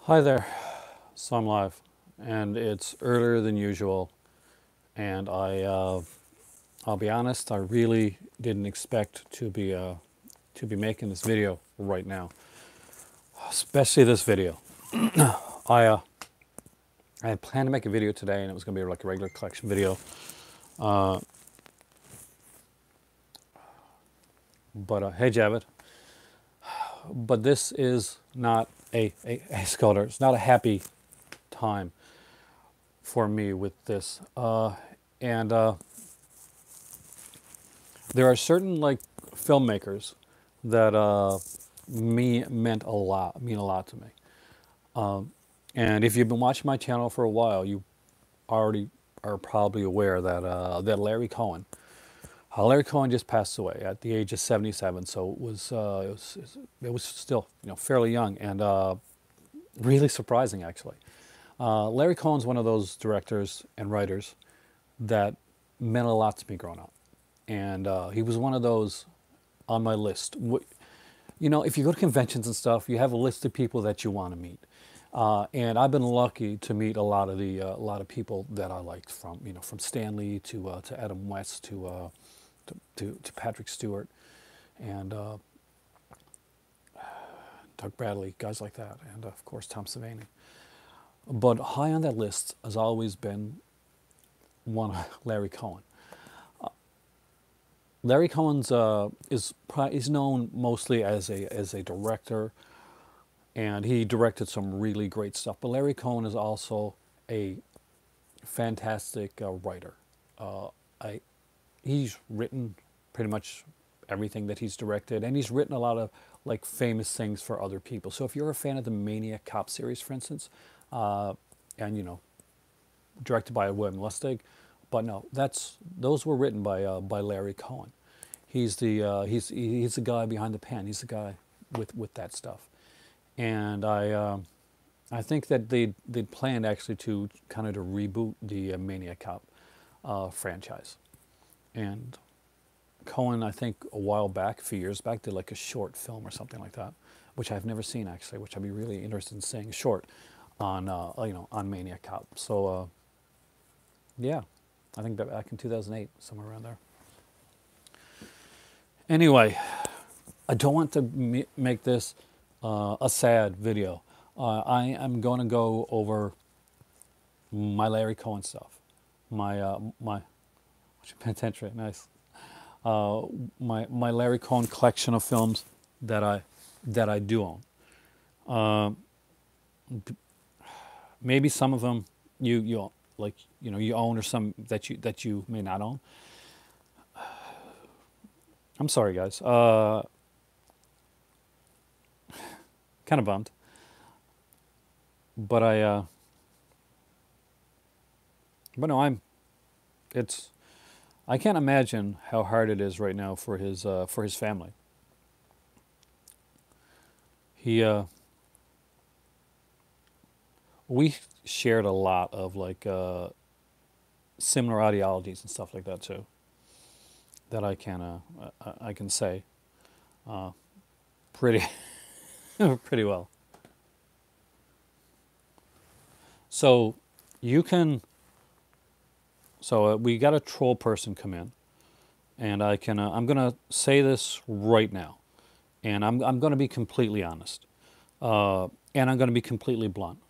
Hi there. So I'm live, and it's earlier than usual. And I'll be honest, I really didn't expect to be making this video right now, especially this video. I uh, I had planned to make a video today, and it was going to be like a regular collection video. Uh, but hey, Javid. But this is not a scholar. It's not a happy time for me with this. And There are certain like filmmakers that mean a lot to me. And if you've been watching my channel for a while, you already are probably aware that Larry Cohen just passed away at the age of 77. So it was still fairly young and really surprising actually. Larry Cohen's one of those directors and writers that meant a lot to me growing up, and he was one of those on my list. If you go to conventions and stuff, you have a list of people that you want to meet. And I've been lucky to meet a lot of people that I liked, from Stan Lee to Adam West to Patrick Stewart and Doug Bradley, guys like that, and of course Tom Savini. But high on that list has always been one Larry Cohen. Larry Cohen's is known mostly as a director, and he directed some really great stuff. But Larry Cohen is also a fantastic writer. I He's written pretty much everything that he's directed, and he's written a lot of like famous things for other people. So if you're a fan of the Maniac Cop series, for instance, and directed by William Lustig, but no, those were written by Larry Cohen. He's the guy behind the pen. He's the guy with that stuff, and I think that they'd planned actually to kind of to reboot the Maniac Cop franchise, and Cohen, I think a while back, a few years back, did like a short film or something like that, which I've never seen actually, which I'd be really interested in seeing, short on on Maniac Cop. So yeah, I think that back in 2008, somewhere around there. Anyway, I don't want to make this a sad video. I am going to go over my Larry Cohen stuff, my penitentiary, nice. My Larry Cohen collection of films that I do own. Maybe some of them you like you own, or some that you may not own. I'm sorry, guys. Kind of bummed, but but no, I can't imagine how hard it is right now for his family. We shared a lot of like similar ideologies and stuff like that too. That I can say pretty pretty well. So you can. So we got a troll person come in, and I'm gonna say this right now, and I'm gonna be completely honest, and I'm gonna be completely blunt.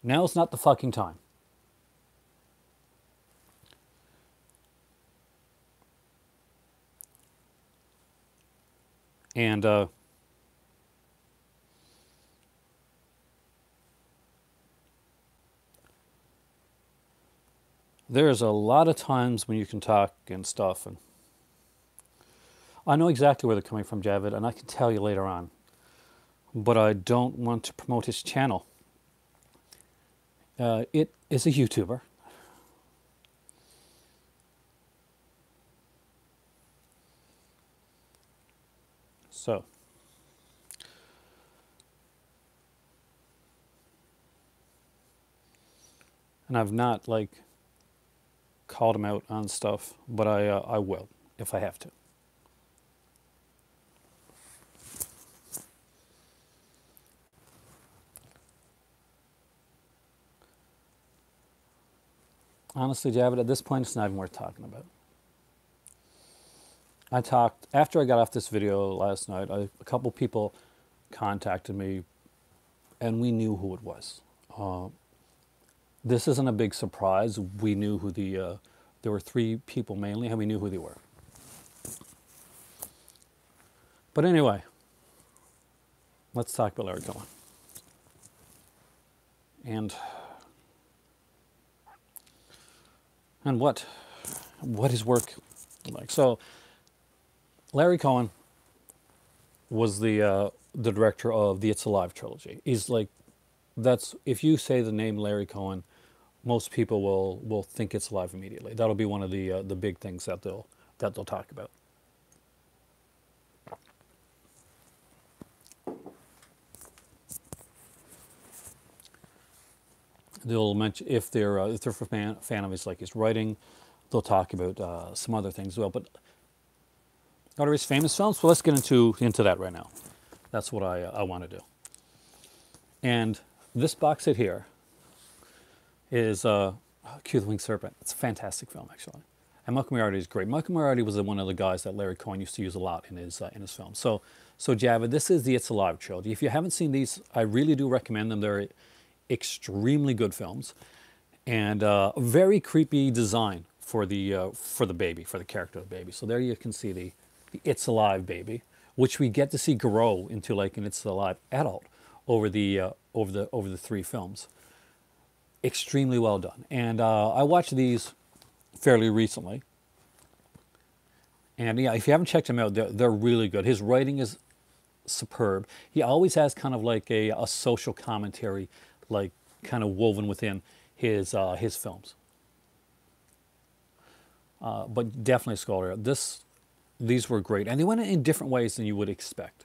Now's not the fucking time. And there's a lot of times when you can talk and stuff, and I know exactly where they're coming from, Javid, and I can tell you later on. But I don't want to promote his channel. It is a YouTuber. So, and I've not like called him out on stuff, but I will if I have to. Honestly, Javid, at this point, it's not even worth talking about. I talked, after I got off this video last night, a couple people contacted me and we knew who it was. This isn't a big surprise. We knew who there were three people mainly, and we knew who they were. But anyway, let's talk about Larry Cohen. And what his work like. So Larry Cohen was the director of the It's Alive trilogy. He's like, that's, if you say the name Larry Cohen, most people will think It's Alive immediately. That'll be one of the big things that they'll talk about. They'll mention, if they're a fan of his writing, they'll talk about some other things as well. But what are his famous films? So let's get into that right now. That's what I want to do. And this box set here is Q the Winged Serpent. It's a fantastic film, actually. And Michael Moriarty is great. Michael Moriarty was one of the guys that Larry Cohen used to use a lot in his films. So Javid, this is the It's Alive trilogy. If you haven't seen these, I really do recommend them. They're extremely good films, and very creepy design for the baby, for the character of the baby. So there you can see the It's Alive baby, which we get to see grow into like an It's Alive adult over the three films. Extremely well done. And I watched these fairly recently, and yeah, if you haven't checked them out, they're really good. His writing is superb. He always has kind of like a social commentary, like kind of woven within his films. But definitely Scholar. These were great, and they went in different ways than you would expect.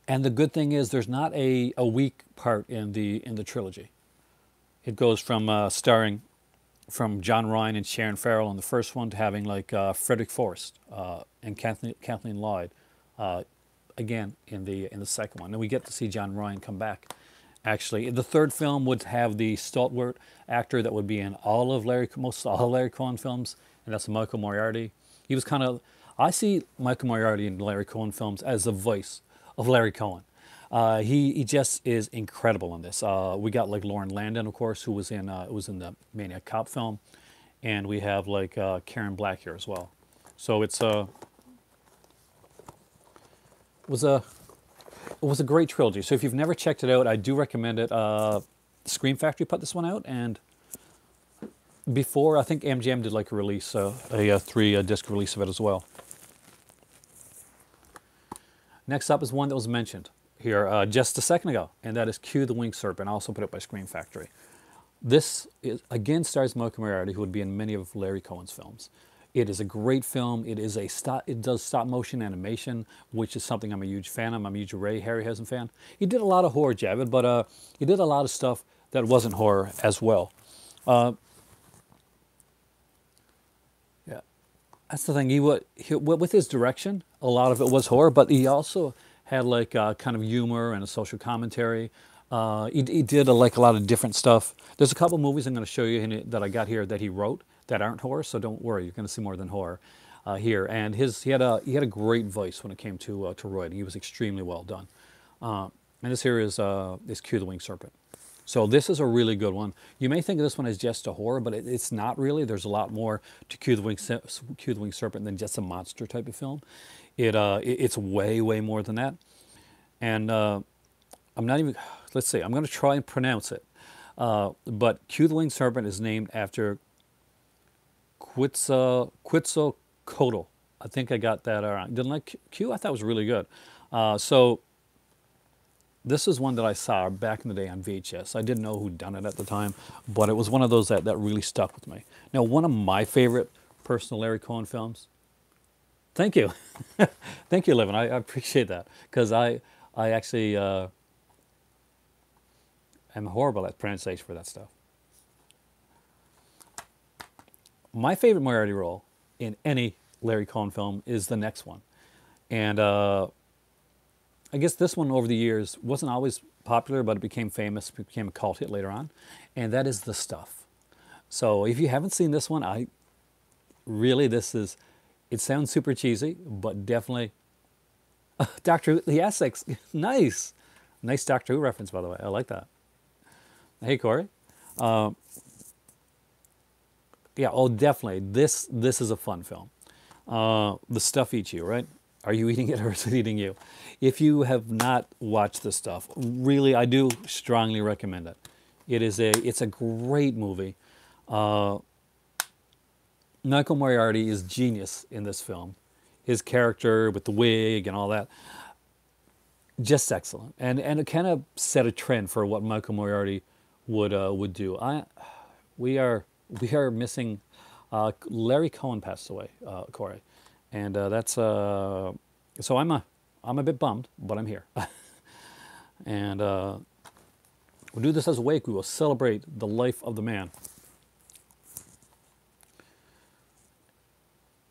And the good thing is, there's not a weak part in the trilogy. It goes from starring from John Ryan and Sharon Farrell in the first one to having like Frederick Forrest and Kathleen Lloyd again in the second one. And we get to see John Ryan come back. Actually, the third film would have the stalwart actor that would be in most all Larry Cohen films, and that's Michael Moriarty. He was kind of, I see Michael Moriarty in Larry Cohen films as the voice of Larry Cohen. He just is incredible in this. We got like Lauren Landon, of course, who was in the Maniac Cop film, and we have like Karen Black here as well. So it was a great trilogy. So if you've never checked it out, I do recommend it. Scream Factory put this one out, and before, I think MGM did like a release, a 3-disc release of it as well. Next up is one that was mentioned here just a second ago, and that is Q the Winged Serpent, also put out by Scream Factory. This again stars Michael Moriarty, who would be in many of Larry Cohen's films. It is a great film. It does stop motion animation, which is something I'm a huge fan of. I'm a huge Ray Harryhausen fan. He did a lot of horror, Javid, but he did a lot of stuff that wasn't horror as well. Yeah, that's the thing. With his direction, a lot of it was horror, but he also had like kind of humor and a social commentary. He did like a lot of different stuff. There's a couple movies I'm going to show you that I got here that he wrote that aren't horror, so don't worry, you're going to see more than horror here. And he had a great voice when it came to writing. He was extremely well done. And this here is Q the Winged Serpent. So this is a really good one. You may think of this one as just a horror, but it's not really. There's a lot more to Q the Winged Serpent than just a monster type of film. It's way, way more than that. And I'm not even, let's see, I'm going to try and pronounce it. But Q the Winged Serpent is named after Quetzalcoatl. I think I got that around. Didn't like Q? I thought it was really good. So this is one that I saw back in the day on VHS. I didn't know who'd done it at the time, but it was one of those that really stuck with me. Now, one of my favorite personal Larry Cohen films. Thank you. Thank you, Levin. I appreciate that, because I actually am horrible at pronunciation for that stuff. My favorite Moriarty role in any Larry Cohen film is the next one. And I guess this one over the years wasn't always popular, but it became famous, became a cult hit later on, and that is The Stuff. So if you haven't seen this one, I really, this is, it sounds super cheesy, but definitely Doctor Who, the Essex, nice. Nice Doctor Who reference, by the way. I like that. Hey, Corey. Yeah, oh, definitely. This is a fun film. The Stuff eats you, right? Are you eating it or is it eating you? If you have not watched The Stuff, really, I do strongly recommend it. It's a great movie. Michael Moriarty is genius in this film. His character with the wig and all that, just excellent. And it kind of set a trend for what Michael Moriarty would do. We are missing. Larry Cohen passed away, Corey, and that's so I'm a bit bummed, but I'm here, and we'll do this as a wake. We will celebrate the life of the man,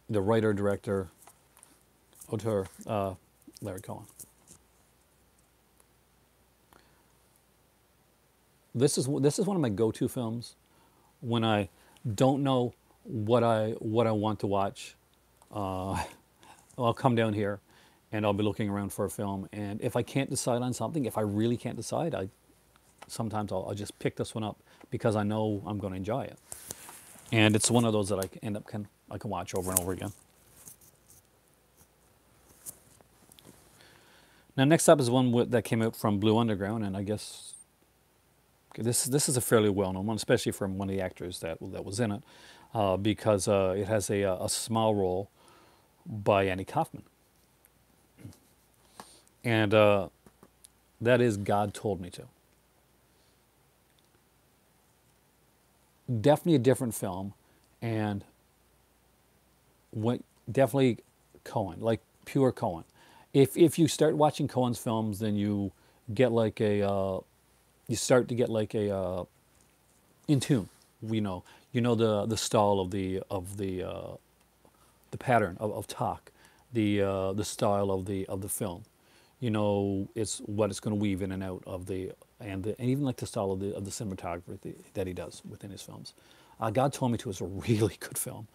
the writer, director, auteur, Larry Cohen. This is one of my go-to films when I don't know what I want to watch. I'll come down here and I'll be looking around for a film, and if I can't decide on something, if I really can't decide, sometimes I'll just pick this one up because I know I'm going to enjoy it, and it's one of those that I can watch over and over again. Now next up is one that came out from Blue Underground, and I guess this is a fairly well-known one, especially from one of the actors that was in it, because it has a small role by Andy Kaufman, and that is God Told Me To. Definitely a different film, and definitely Cohen, like pure Cohen. If you start watching Cohen's films, then you get like you start to get like a in tune. You know the style of the pattern of talk, the style of the film. You know it's what it's going to weave in and out of and even like the style of the cinematography that he does within his films. God Told Me To is a really good film,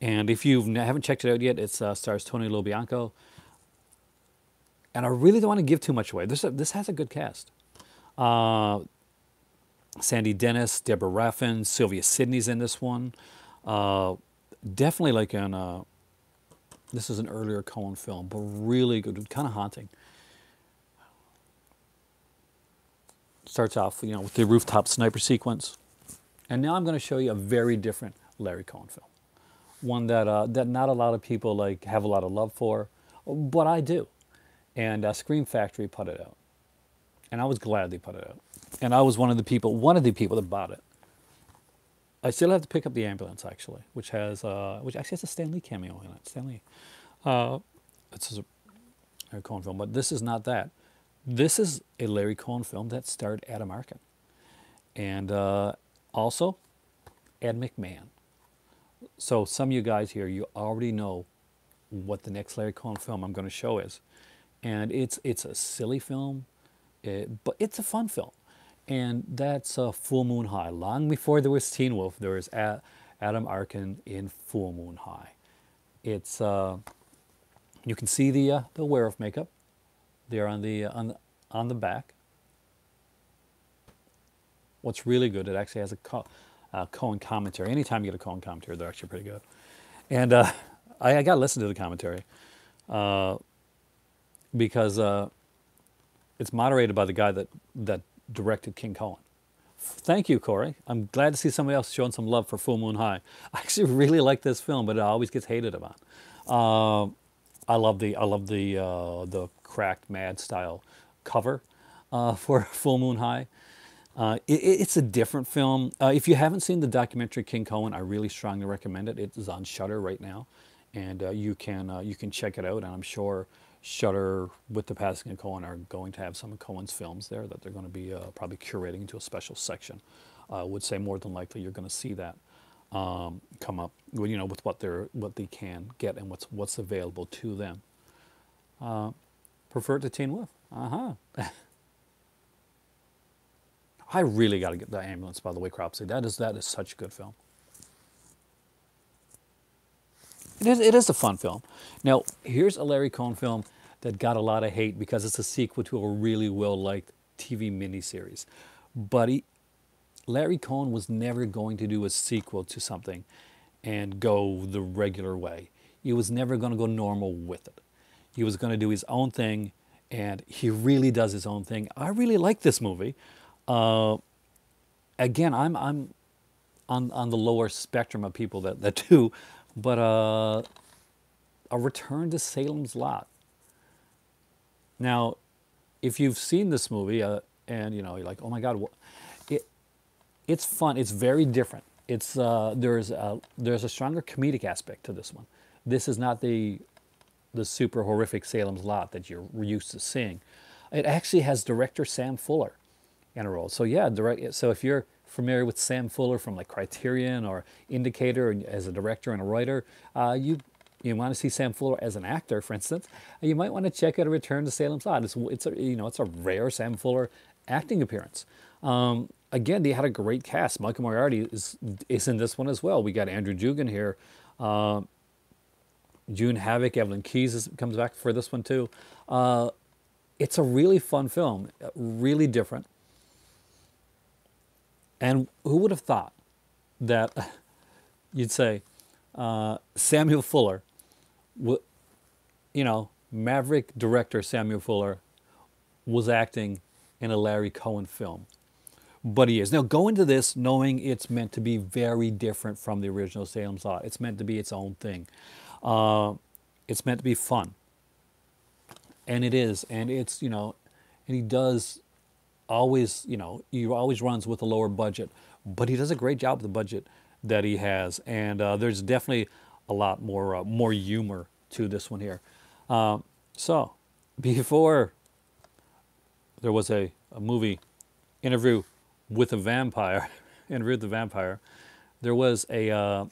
and if you haven't checked it out yet, it stars Tony LoBianco. And I really don't want to give too much away. This has a good cast. Sandy Dennis, Deborah Raffin, Sylvia Sidney's in this one. Definitely like this is an earlier Cohen film, but really good, kind of haunting. Starts off, with the rooftop sniper sequence. And now I'm going to show you a very different Larry Cohen film. One that not a lot of people have a lot of love for, but I do. And Scream Factory put it out. And I was glad they put it out. And I was one of the people that bought it. I still have to pick up The Ambulance, actually, which actually has a Stan Lee cameo in it. Stan Lee. It's a Larry Cohen film, but this is not that. This is a Larry Cohen film that starred Adam Arkin. And also Ed McMahon. So some of you guys here, you already know what the next Larry Cohen film I'm going to show is. And it's a silly film, but it's a fun film. And that's Full Moon High. Long before there was Teen Wolf, there was Adam Arkin in Full Moon High. It's you can see the werewolf makeup there on the back. What's really good, it actually has a Cohen commentary. Anytime you get a Cohen commentary, they're actually pretty good. And I got to listen to the commentary. Because it's moderated by the guy that directed King Cohen. Thank you, Corey. I'm glad to see somebody else showing some love for Full Moon High. I actually really like this film, but it always gets hated about. I love the cracked mad style cover for Full Moon High. It's a different film. If you haven't seen the documentary King Cohen, I really strongly recommend it. It is on Shudder right now, and you can check it out. And I'm sure Shudder, with the passing of Cohen, are going to have some of Cohen's films there that they're going to be probably curating into a special section. I would say more than likely you're going to see that come up, with what they can get and what's available to them. Prefer to Teen Wolf. I really got to get the ambulance, by the way, Cropsy. That is such a good film. It is a fun film. Now, here's a Larry Cohen film that got a lot of hate because it's a sequel to a really well-liked TV miniseries. But Larry Cohen was never going to do a sequel to something and go the regular way. He was never going to go normal with it. He was going to do his own thing, and he really does his own thing. I really like this movie. Again, I'm on the lower spectrum of people that do, but A Return to Salem's Lot. Now, if you've seen this movie and you're like, oh my God, it's fun. It's very different. It's there's a stronger comedic aspect to this one. This is not the super horrific Salem's Lot that you're used to seeing. It actually has director Sam Fuller in a role. So yeah, so if you're familiar with Sam Fuller from like Criterion or Indicator as a director and a writer, you want to see Sam Fuller as an actor, for instance, you might want to check out A Return to Salem's Lot. It's a rare Sam Fuller acting appearance. Again, they had a great cast. Michael Moriarty is in this one as well. We got Andrew Dugan here. June Havoc, Evelyn Keyes comes back for this one too. It's a really fun film, really different. And who would have thought that you'd say Samuel Fuller, maverick director Samuel Fuller was acting in a Larry Cohen film. But he is. Now go into this knowing it's meant to be very different from the original Salem's Lot. It's meant to be its own thing. It's meant to be fun. And it is. And it's, and he does always, he always runs with a lower budget. But he does a great job with the budget that he has. And there's definitely a lot more humor to this one here. So, before there was a movie, Interview with a Vampire, there was a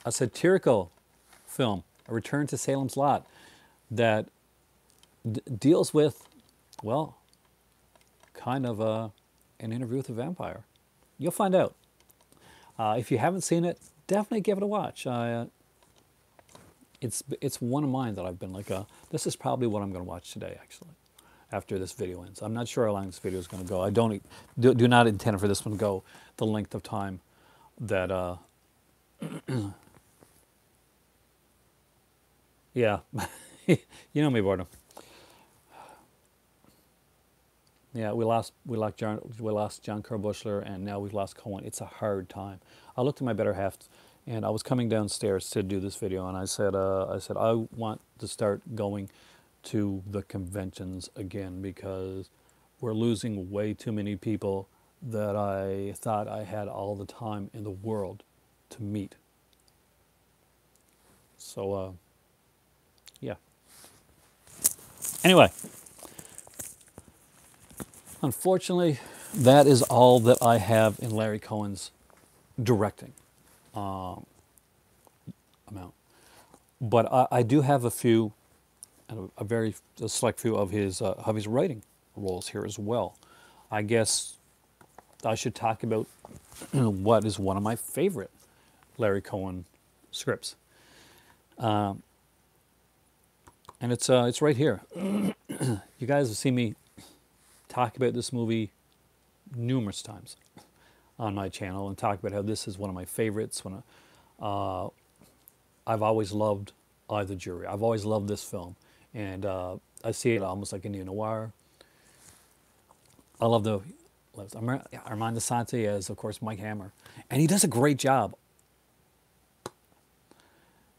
satirical film, A Return to Salem's Lot, that deals with, well, kind of an interview with a vampire. You'll find out. If you haven't seen it, definitely give it a watch. It's one of mine that I've been like, this is probably what I'm going to watch today, actually, after this video ends. I'm not sure how long this video is going to go. I do not intend for this one to go the length of time that, yeah, you know me, Boredom. Yeah, we lost John Carbushler, and now we've lost Cohen. It's a hard time. I looked at my better half, and I was coming downstairs to do this video, and I said I want to start going to the conventions again because we're losing way too many people that I thought I had all the time in the world to meet. So, yeah. Anyway. Unfortunately, that is all that I have in Larry Cohen's directing amount. But I do have a select few of his writing roles here as well. I guess I should talk about what is one of my favorite Larry Cohen scripts, and it's right here. You guys have seen me talk about this movie numerous times on my channel and talk about how this is one of my favorites. I've always loved Eye of the Jury. I've always loved this film, and I see it almost like a neo-noir. I love Armand Assante as, of course, Mike Hammer, and he does a great job.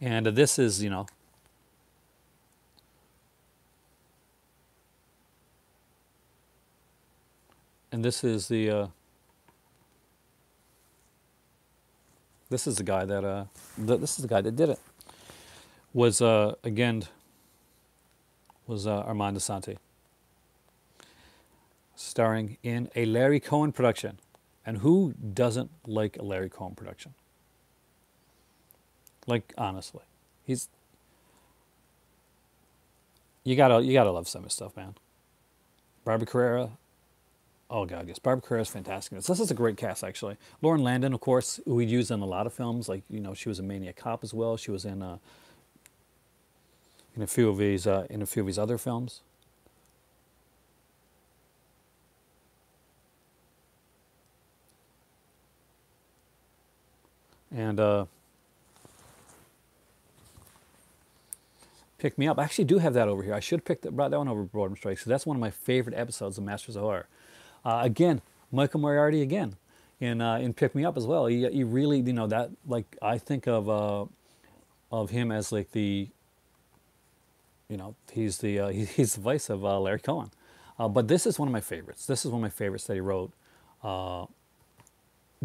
And this is, and this is the guy that did it. Was Armand Assante, starring in a Larry Cohen production. And who doesn't like a Larry Cohen production? Like, honestly, you gotta love some of his stuff, man. Barbara Carrera. Oh God, yes, Barbara Carrera is fantastic. This is a great cast, actually. Lauren Landon, of course, who we use in a lot of films. Like, she was in Maniac Cop as well. She was in a few of his other films. And Pick Me Up. I actually do have that over here. I should have brought that one over Boredom Strikes, because that's one of my favorite episodes of Masters of Horror. Again, Michael Moriarty again in Pick Me Up as well. He really, that, like, I think of him as like he's the voice of Larry Cohen. But this is one of my favorites. This is one of my favorites that he wrote.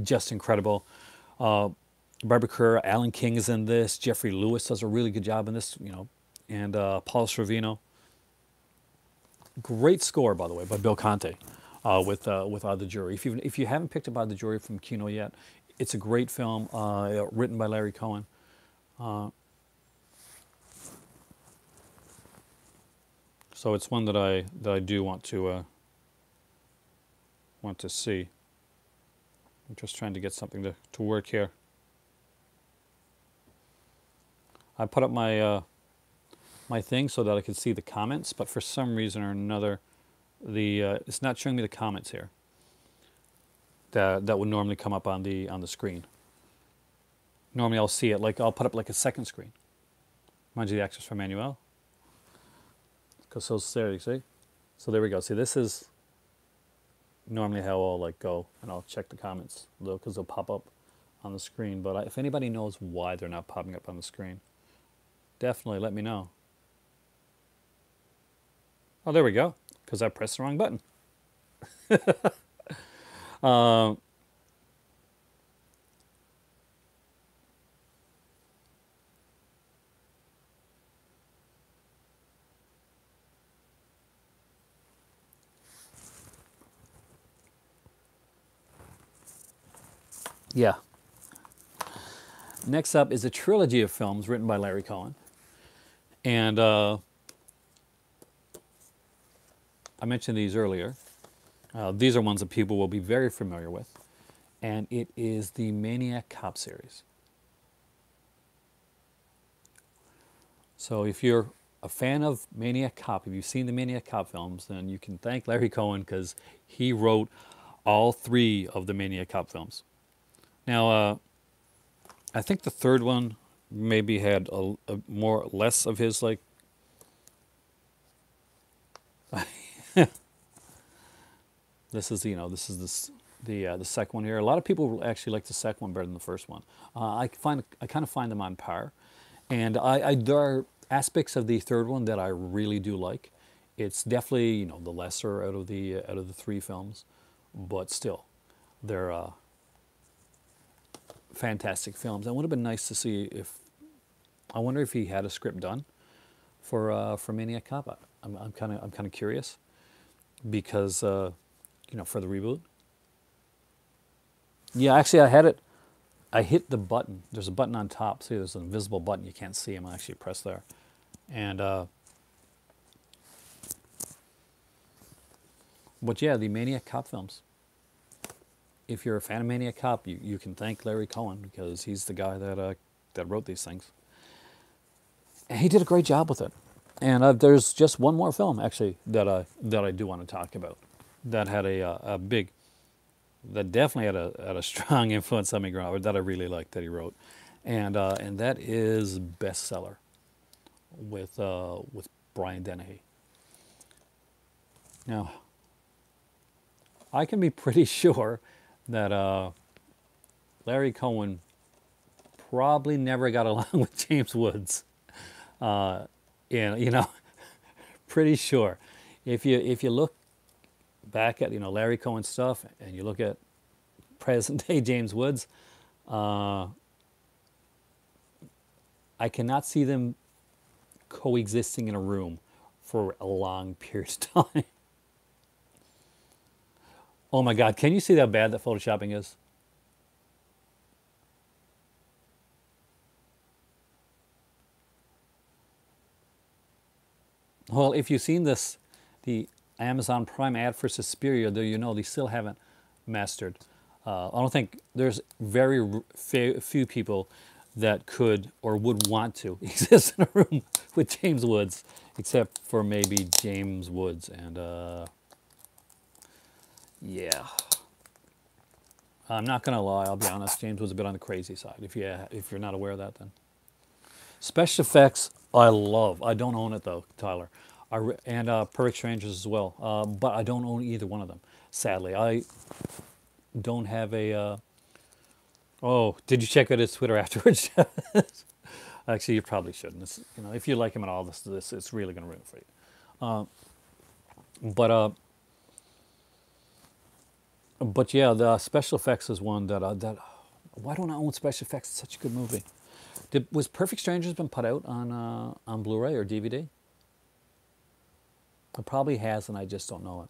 Just incredible. Barbara Kerr, Alan King is in this. Jeffrey Lewis does a really good job in this, and Paul Sorvino. Great score, by the way, by Bill Conte, with the Jury. If you haven't picked up By the Jury from Kino yet, it's a great film written by Larry Cohen. So it's one that I do want to see. I'm just trying to get something to work here. I put up my my thing so that I could see the comments, but for some reason or another, it's not showing me the comments here. That would normally come up on the screen. Normally I'll see it, like I'll put up like a second screen. Mind you, the access from Manuel. So there you see. So there we go. See, this is normally how I'll like go, and I'll check the comments because they'll pop up on the screen. But if anybody knows why they're not popping up on the screen, definitely let me know. Oh, there we go. Because I pressed the wrong button. Yeah. Next up is a trilogy of films written by Larry Cohen. And I mentioned these earlier. These are ones that people will be very familiar with. And it is the Maniac Cop series. So if you're a fan of Maniac Cop, if you've seen the Maniac Cop films, then you can thank Larry Cohen, because he wrote all 3 of the Maniac Cop films. Now, I think the third one maybe had a more less of his, like, this is the second one here. A lot of people actually like the second one better than the first one. I kind of find them on par, and there are aspects of the third one that I really do like. It's definitely the lesser out of the 3 films, but still, they're fantastic films. It would have been nice to see if, I wonder if he had a script done for Maniac Cop. I'm kind of curious, because for the reboot. Yeah, actually I had it. I hit the button. There's a button on top. See, there's an invisible button. You can't see him. I actually pressed there, and but yeah, the Maniac Cop films. If you're a fan of Maniac Cop, you can thank Larry Cohen, because he's the guy that wrote these things. And he did a great job with it. And there's just one more film, actually, that I do want to talk about, that had that definitely had a strong influence on me growing up, that I really liked, that he wrote, and that is Bestseller, with Brian Dennehy. Now, I can be pretty sure that Larry Cohen probably never got along with James Woods. And pretty sure. If you look back at Larry Cohen stuff, and you look at present day James Woods, I cannot see them coexisting in a room for a long period of time. Oh my God, can you see how bad that photoshopping is? Well, if you've seen this, the Amazon Prime ad for Suspiria, though, you know they still haven't mastered. I don't think there's few people that could or would want to exist in a room with James Woods, except for maybe James Woods. And yeah, I'm not gonna lie. I'll be honest. James was a bit on the crazy side. If you're not aware of that, then special effects I love. I don't own it though, Tyler. And Perfect Strangers as well. But I don't own either one of them. Sadly, I don't have a. Oh, did you check out his Twitter afterwards? Actually, you probably shouldn't. If you like him at all, this it's really going to ruin it for you. But yeah, the special effects is one that. Why don't I own special effects? It's such a good movie. Was Perfect Strangers been put out on Blu-ray or DVD? It probably has, and I just don't know it.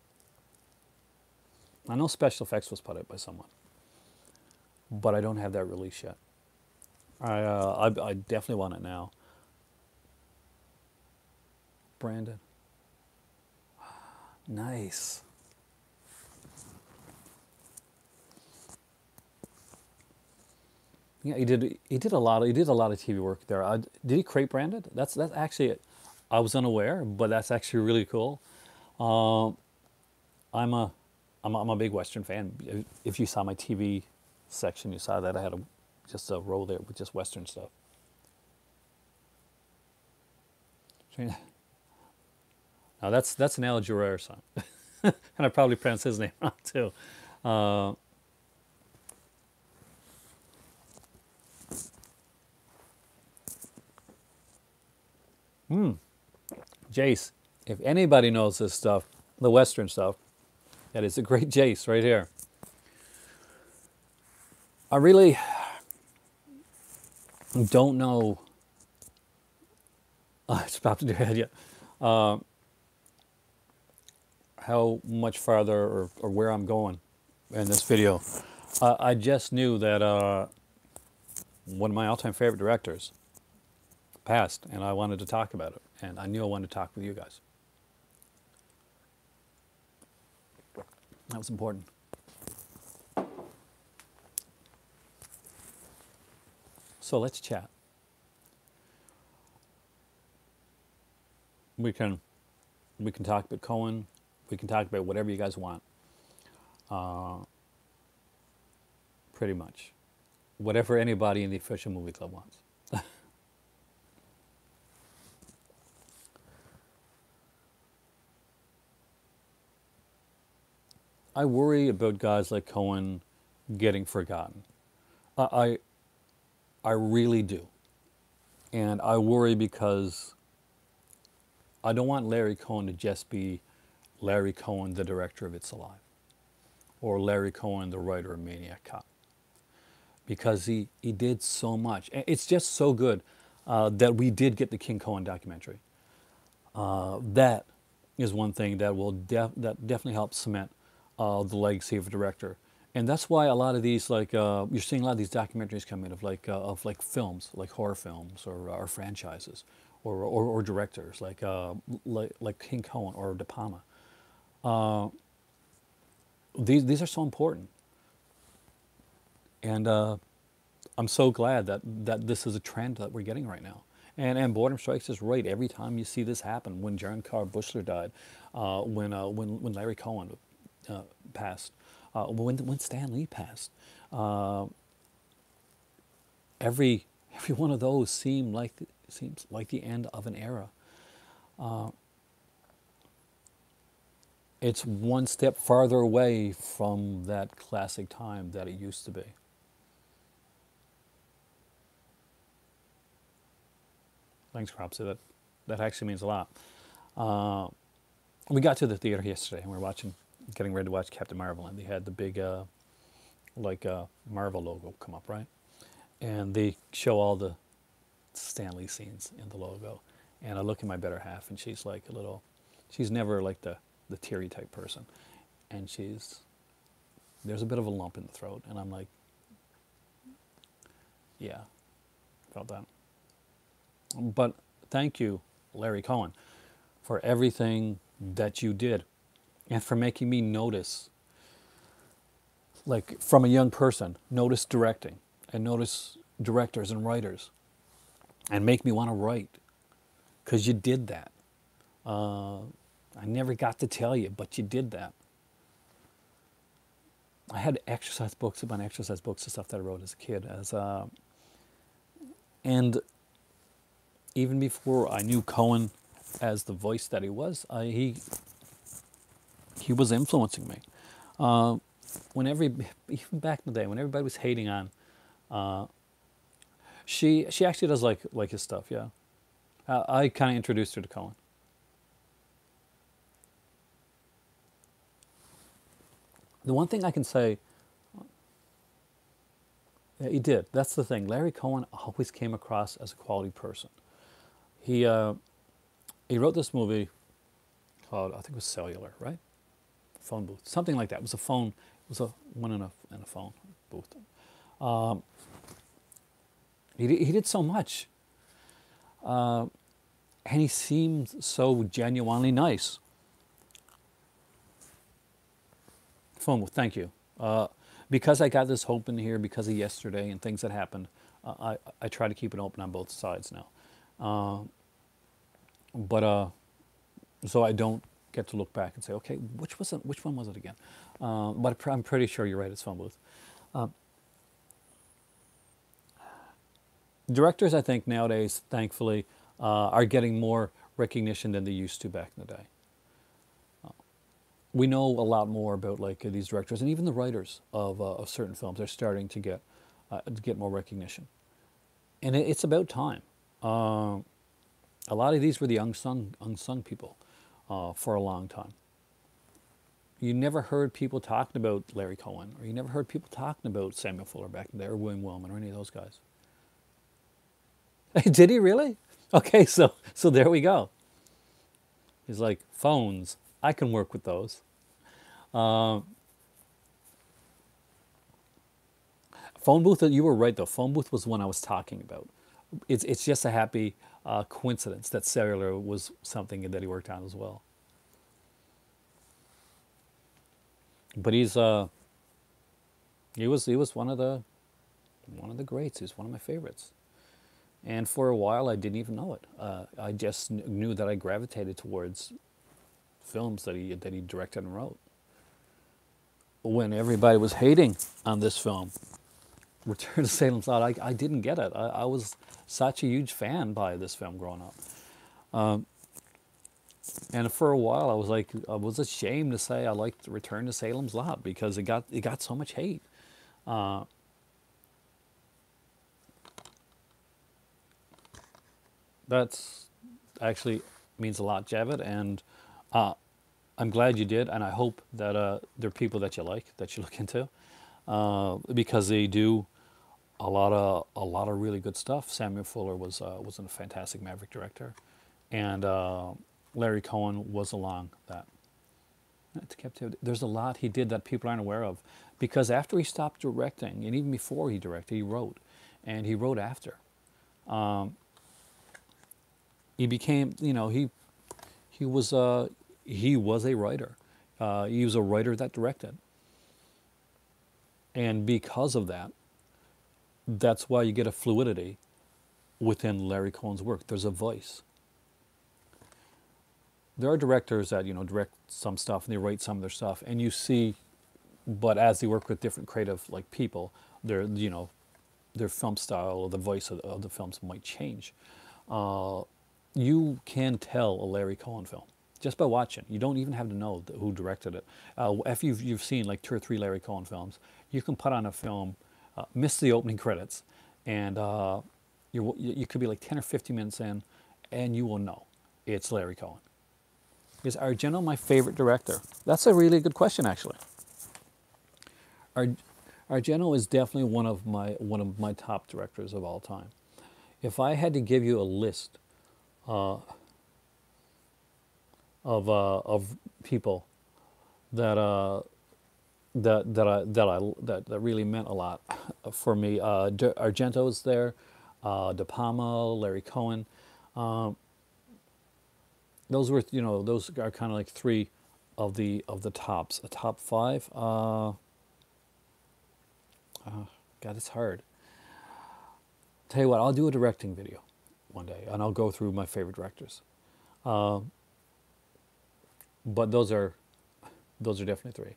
I know special effects was put out by someone, but I don't have that release yet. I definitely want it now. Brandon, nice. Yeah, he did a lot of TV work there. Did he create Branded? That's actually it. I was unaware, but that's actually really cool. Um, I'm a big Western fan. If you saw my TV section, you saw that I had just a row there with just Western stuff. Now that's an Al Jarreau song, and I probably pronounced his name wrong too. Uh, Jace, if anybody knows this stuff, the Western stuff, that is a great Jace right here. I really don't know. It's about to do it yet. How much farther or where I'm going in this video. I just knew that one of my all-time favorite directors passed, and I wanted to talk about it. And I knew I wanted to talk with you guys. That was important. So let's chat. We can talk about Cohen. We can talk about whatever you guys want. Pretty much. Whatever anybody in the official movie club wants. I worry about guys like Cohen getting forgotten. I really do. And I worry because I don't want Larry Cohen to just be Larry Cohen, the director of It's Alive, or Larry Cohen, the writer of Maniac Cop, because he did so much. It's just so good that we did get the King Cohen documentary. That is one thing that will that definitely helps cement the legacy of a director. And that's why a lot of these, like you're seeing a lot of these documentaries come in of like films, like horror films or franchises, or directors like King Cohen or De Palma. These are so important, and I'm so glad that this is a trend that we're getting right now. And Boredom Strikes is right. Every time you see this happen, when Jaron Carr Bushler died, when Larry Cohen passed, when Stan Lee passed, every one of those seems like the end of an era. It's one step farther away from that classic time that it used to be. Thanks, Cropsy. That actually means a lot. We got to the theater yesterday, and we were getting ready to watch Captain Marvel, and they had the big, Marvel logo come up, right? And they show all the Stan Lee scenes in the logo. And I look at my better half, and she's like she's never like the teary type person. And there's a bit of a lump in the throat. And I'm like, yeah, felt that. But thank you, Larry Cohen, for everything that you did and for making me notice, like from a young person, notice directing and notice directors and writers and make me want to write because you did that. I never got to tell you, but you did that. I had exercise books upon exercise books of stuff that I wrote as a kid, and even before I knew Cohen as the voice that he was, he was influencing me. Even back in the day, when everybody was hating on, she actually does like his stuff. Yeah, I kind of introduced her to Cohen. The one thing I can say, yeah, he did. That's the thing. Larry Cohen always came across as a quality person. He wrote this movie called, I think it was Cellular, right? Phone booth, something like that. It was a phone. It was a one in a phone booth. He did so much, and he seemed so genuinely nice. Phone booth. Thank you. Because I got this hope in here because of yesterday and things that happened. I try to keep it open on both sides now. But so I don't get to look back and say, okay, which one was it again? But I'm pretty sure you're right. It's phone booth. Directors, I think nowadays, thankfully, are getting more recognition than they used to back in the day. We know a lot more about like these directors and even the writers of certain films. They're starting to get more recognition, and it's about time. A lot of these were the unsung people for a long time. You never heard people talking about Larry Cohen, or you never heard people talking about Samuel Fuller back in there, or William Wellman, or any of those guys. Did he really? Okay, so there we go. He's like, phones, I can work with those. Phone booth, you were right though. Phone booth was one I was talking about. It's just a happy coincidence that Cellular was something that he worked on as well. But he was one of the greats. He was one of my favorites. And for a while, I didn't even know it. I just knew that I gravitated towards films that he directed and wrote. When everybody was hating on this film, Return to Salem's Lot, I didn't get it. I was such a huge fan by this film growing up. And for a while, I was ashamed to say I liked Return to Salem's Lot because it got so much hate. That's actually means a lot, Javid, and I'm glad you did, and I hope that there are people that you like, that you look into, because they do a lot of really good stuff. Samuel Fuller was a fantastic Maverick director, and Larry Cohen was along that. There's a lot he did that people aren't aware of, because after he stopped directing, and even before he directed, he wrote, and he wrote after. He became, he was a writer. He was a writer that directed, and because of that, that's why you get a fluidity within Larry Cohen's work. There's a voice. There are directors that direct some stuff and they write some of their stuff, and you see, but as they work with different creative people, their film style or the voice of the films might change. You can tell a Larry Cohen film just by watching. You don't even have to know who directed it. If you've seen like 2 or 3 Larry Cohen films, you can put on a film, miss the opening credits, and you could be like 10 or 15 minutes in, and you will know it's Larry Cohen. Is Argento my favorite director? That's a really good question, actually. Argento is definitely one of my top directors of all time. If I had to give you a list of people that really meant a lot for me, Argento is there, De Palma, Larry Cohen. those were, you know, those are kind of like three of the tops. A top five. God, it's hard. Tell you what, I'll do a directing video one day, and I'll go through my favorite directors. Uh, but those are definitely three.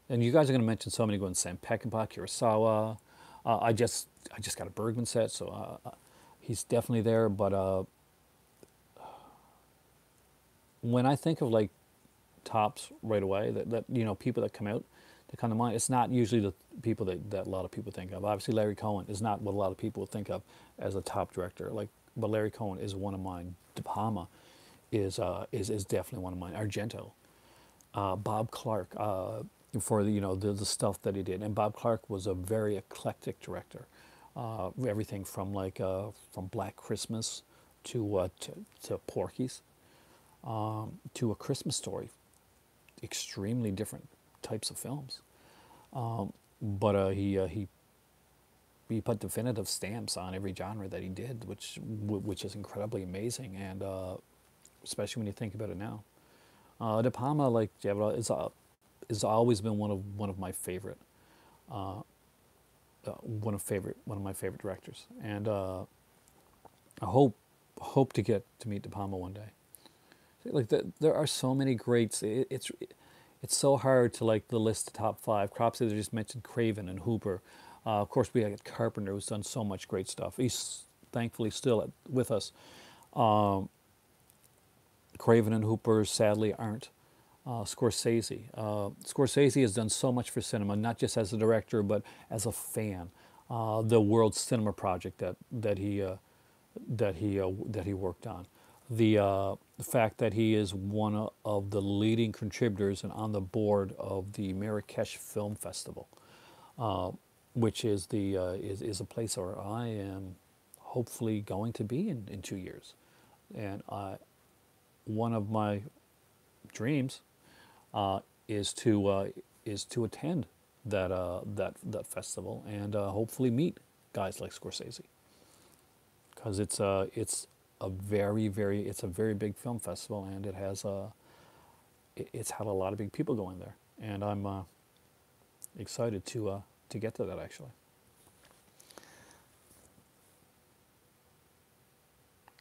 And you guys are going to mention so many going Sam Peckinpah, Kurosawa. I just got a Bergman set, so he's definitely there. But when I think of like tops right away, that you know, people that come out that come to mind, it's not usually the people that a lot of people think of. Obviously, Larry Cohen is not what a lot of people think of as a top director. Like, but Larry Cohen is one of mine. De Palma is definitely one of mine. Argento, Bob Clark, for the, you know, the stuff that he did, and Bob Clark was a very eclectic director. Everything from like from Black Christmas to Porky's, to A Christmas Story. Extremely different types of films, but he put definitive stamps on every genre that he did, which is incredibly amazing, and especially when you think about it now. De Palma, like yeah, is always been one of my favorite one of my favorite directors, and I hope to get to meet De Palma one day. Like there are so many greats. It's so hard to like the list the top five. Cropsey just mentioned Craven and Hooper. Of course, we got Carpenter, who's done so much great stuff. He's thankfully still with us. Craven and Hooper sadly aren't. Scorsese. Scorsese has done so much for cinema, not just as a director, but as a fan. The World Cinema Project that he worked on. The fact that he is one of the leading contributors and on the board of the Marrakesh Film Festival, which is is a place where I am hopefully going to be in 2 years, and one of my dreams is to attend that festival, and hopefully meet guys like Scorsese, because it's a very big film festival, and it's had a lot of big people going there, and I'm excited to get to that actually.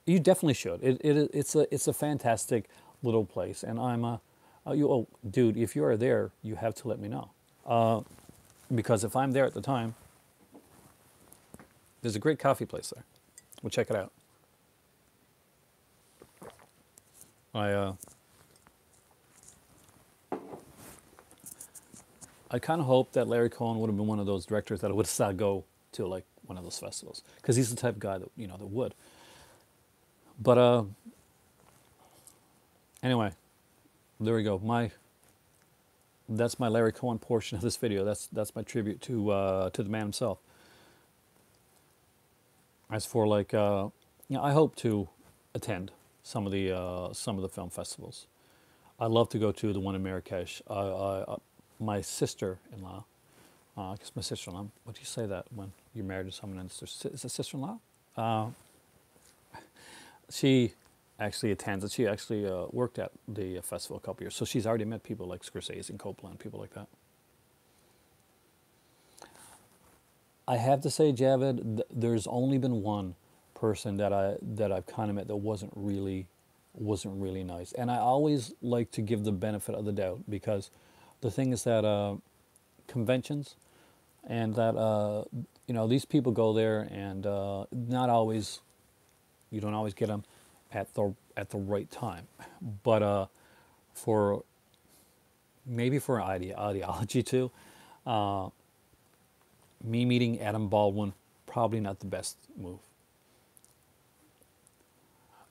You definitely should. It's a fantastic little place, and oh, dude, if you are there, you have to let me know, because if I'm there at the time, there's a great coffee place there. We'll check it out. I kind of hope that Larry Cohen would have been one of those directors that would have go to like one of those festivals, because he's the type of guy that, you know, that would. But anyway, there we go. That's my Larry Cohen portion of this video. That's my tribute to the man himself. As for like, you know, I hope to attend some of the film festivals. I'd love to go to the one in Marrakesh. My sister-in-law, I guess my sister-in-law. What do you say that when you're married to someone and is it sister-in-law? She actually attends it. She actually worked at the festival a couple years, so she's already met people like Scorsese and Coppola and people like that. I have to say, Javed, there's only been one person that I've kind of met that wasn't really nice, and I always like to give the benefit of the doubt, because the thing is that conventions, and that you know, these people go there, and not always, you don't always get them at the right time, but for maybe for an ideology too. Me meeting Adam Baldwin, probably not the best move.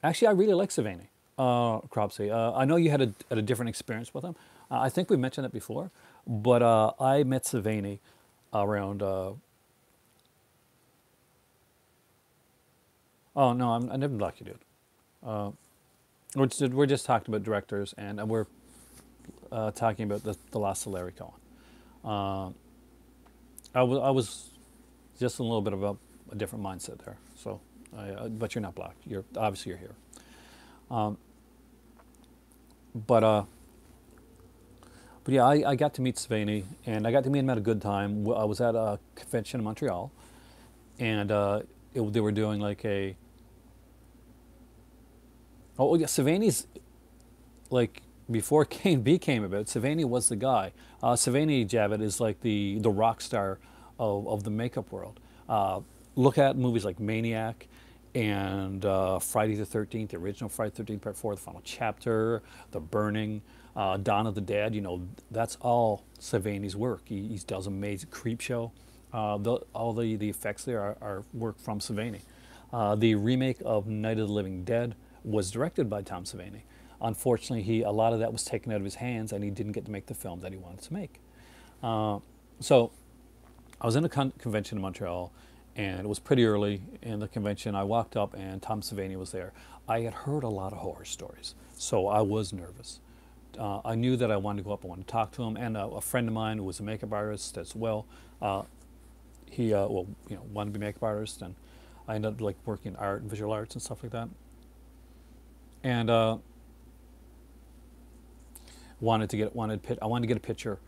Actually, I really like Savini, Cropsey. I know you had a different experience with him. I think we mentioned it before, but I met Savini around. Oh no, I never blocked you, dude. We're just talking about directors, and we're talking about the last of Larry Cohen. I was just a little bit of a different mindset there. So, but you're not blocked. You're obviously you're here. but uh, but yeah, I got to meet Savini, and I got to meet him at a good time. I was at a convention in Montreal, and they were doing like a. Oh yeah, Savini's like before Kane became a bit. Savini was the guy. Savini Javid is like the rock star of the makeup world. Look at movies like Maniac and Friday the 13th, the original Friday the 13th Part 4, the final chapter, The Burning, Dawn of the Dead. You know, that's all Savini's work. He does amazing Creep Show. All the effects there are work from Savini. The remake of Night of the Living Dead was directed by Tom Savini. Unfortunately, a lot of that was taken out of his hands, and he didn't get to make the film that he wanted to make. So I was in a convention in Montreal, and it was pretty early in the convention. I walked up, and Tom Savini was there. I had heard a lot of horror stories, so I was nervous. I knew that I wanted to go up, I wanted to talk to him, and a friend of mine who was a makeup artist as well. He wanted to be a makeup artist, and I ended up like working in art and visual arts and stuff like that. And I wanted to get a picture,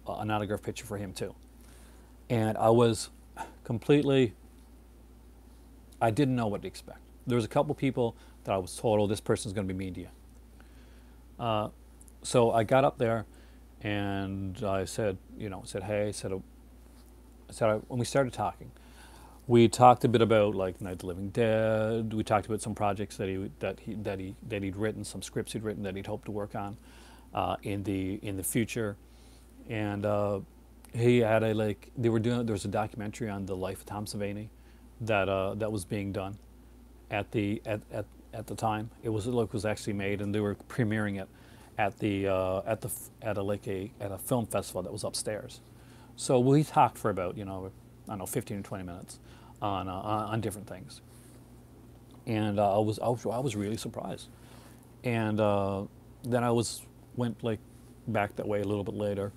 an autograph picture for him too. And I was completely, I didn't know what to expect. There was a couple people that I was told, oh, this person's going to be mean to you. So I got up there, and I said, hey, when we started talking, we talked a bit about like Night of the Living Dead. We talked about some projects that he'd written, some scripts he'd written that he'd hoped to work on in the future, and he had there was a documentary on the life of Tom Savini that was being done at the time. It was actually made, and they were premiering it at a film festival that was upstairs. So we talked for about I don't know 15 or 20 minutes on different things, and I was really surprised, and then went like back that way a little bit later,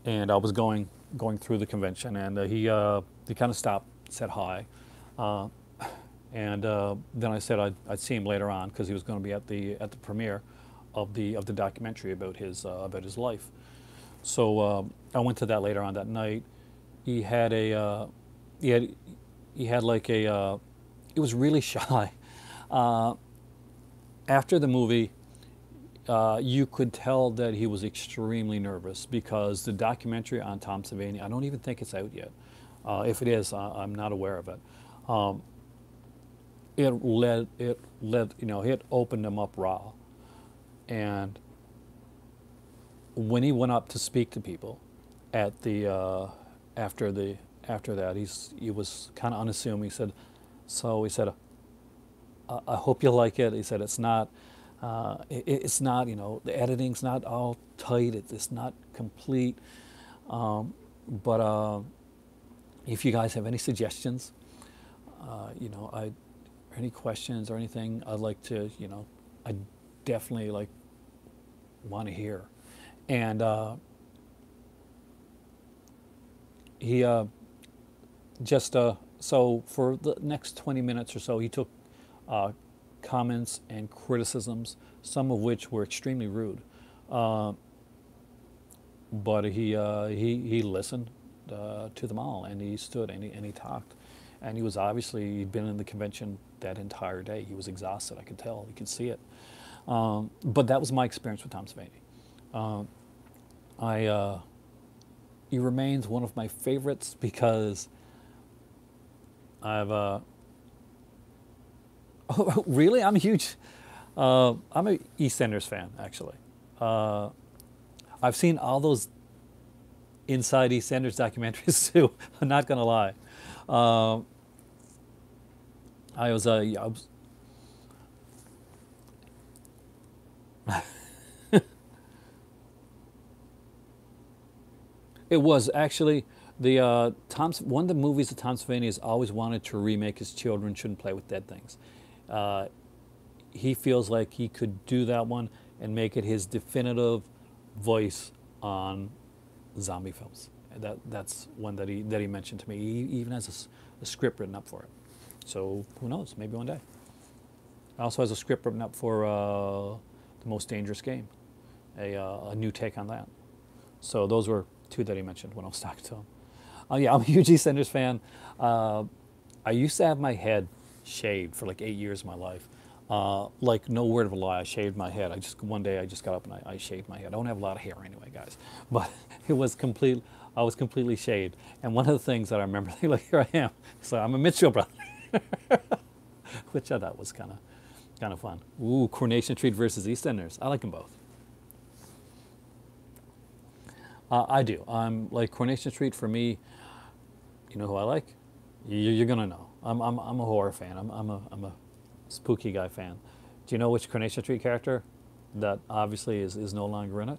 and I was going through the convention, and he kind of stopped, said hi, and then I said I'd see him later on because he was going to be at the premiere of the documentary about his life. So I went to that later on that night. He had like a he was really shy. After the movie, you could tell that he was extremely nervous because the documentary on Tom Savini, I don't even think it's out yet. If it is, I'm not aware of it. It opened him up raw, and when he went up to speak to people at the after that, he was kind of unassuming. He said, I hope you like it. He said, it's not the editing's not all tight. It's not complete. But if you guys have any suggestions, any questions or anything, I'd like to, I definitely like want to hear. And he so for the next 20 minutes or so, he took comments and criticisms, some of which were extremely rude. But he listened to them all, and he stood and he talked. And he'd been in the convention that entire day. He was exhausted, I could tell, you could see it. But that was my experience with Tom Savini. He remains one of my favorites because I've oh, really? I'm a huge I'm a EastEnders fan, actually. I've seen all those Inside EastEnders documentaries too. I'm not gonna lie. I was It was actually one of the movies that Tom Savini has always wanted to remake. His children shouldn't play with dead things. He feels like he could do that one and make it his definitive voice on zombie films. That's one that he mentioned to me. He even has a script written up for it. So who knows? Maybe one day. Also has a script written up for The Most Dangerous Game. a new take on that. So those were two that he mentioned when I was talking to him. Yeah, I'm a huge EastEnders fan. I used to have my head shaved for like 8 years of my life. Like no word of a lie, I shaved my head. One day I just got up and I shaved my head. I don't have a lot of hair anyway, guys, but it was complete. I was completely shaved. And one of the things that I remember, like here I am. So I'm a Mitchell brother, which I thought was kind of fun. Ooh, Coronation Street versus EastEnders. I like them both. I do. I'm like Coronation Street for me. You know who I like? You're gonna know. I'm a horror fan. I'm a spooky guy fan. Do you know which Coronation Street character that obviously is no longer in it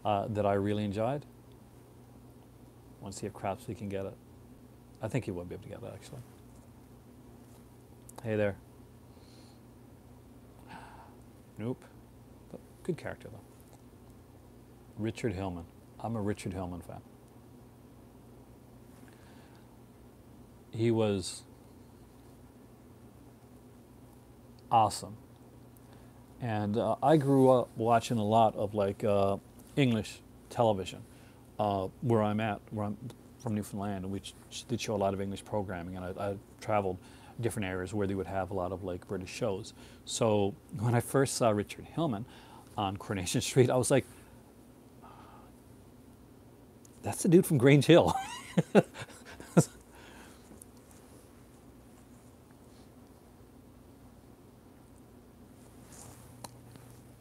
that I really enjoyed? Want to see if Crapsy can get it. I think he would be able to get it actually. Hey there. Nope. But good character though. Richard Hillman. I'm a Richard Hillman fan. He was awesome. And I grew up watching a lot of like English television where I'm from Newfoundland, and we did show a lot of English programming, and I traveled different areas where they would have a lot of like British shows. So when I first saw Richard Hillman on Coronation Street, I was like, that's the dude from Grange Hill.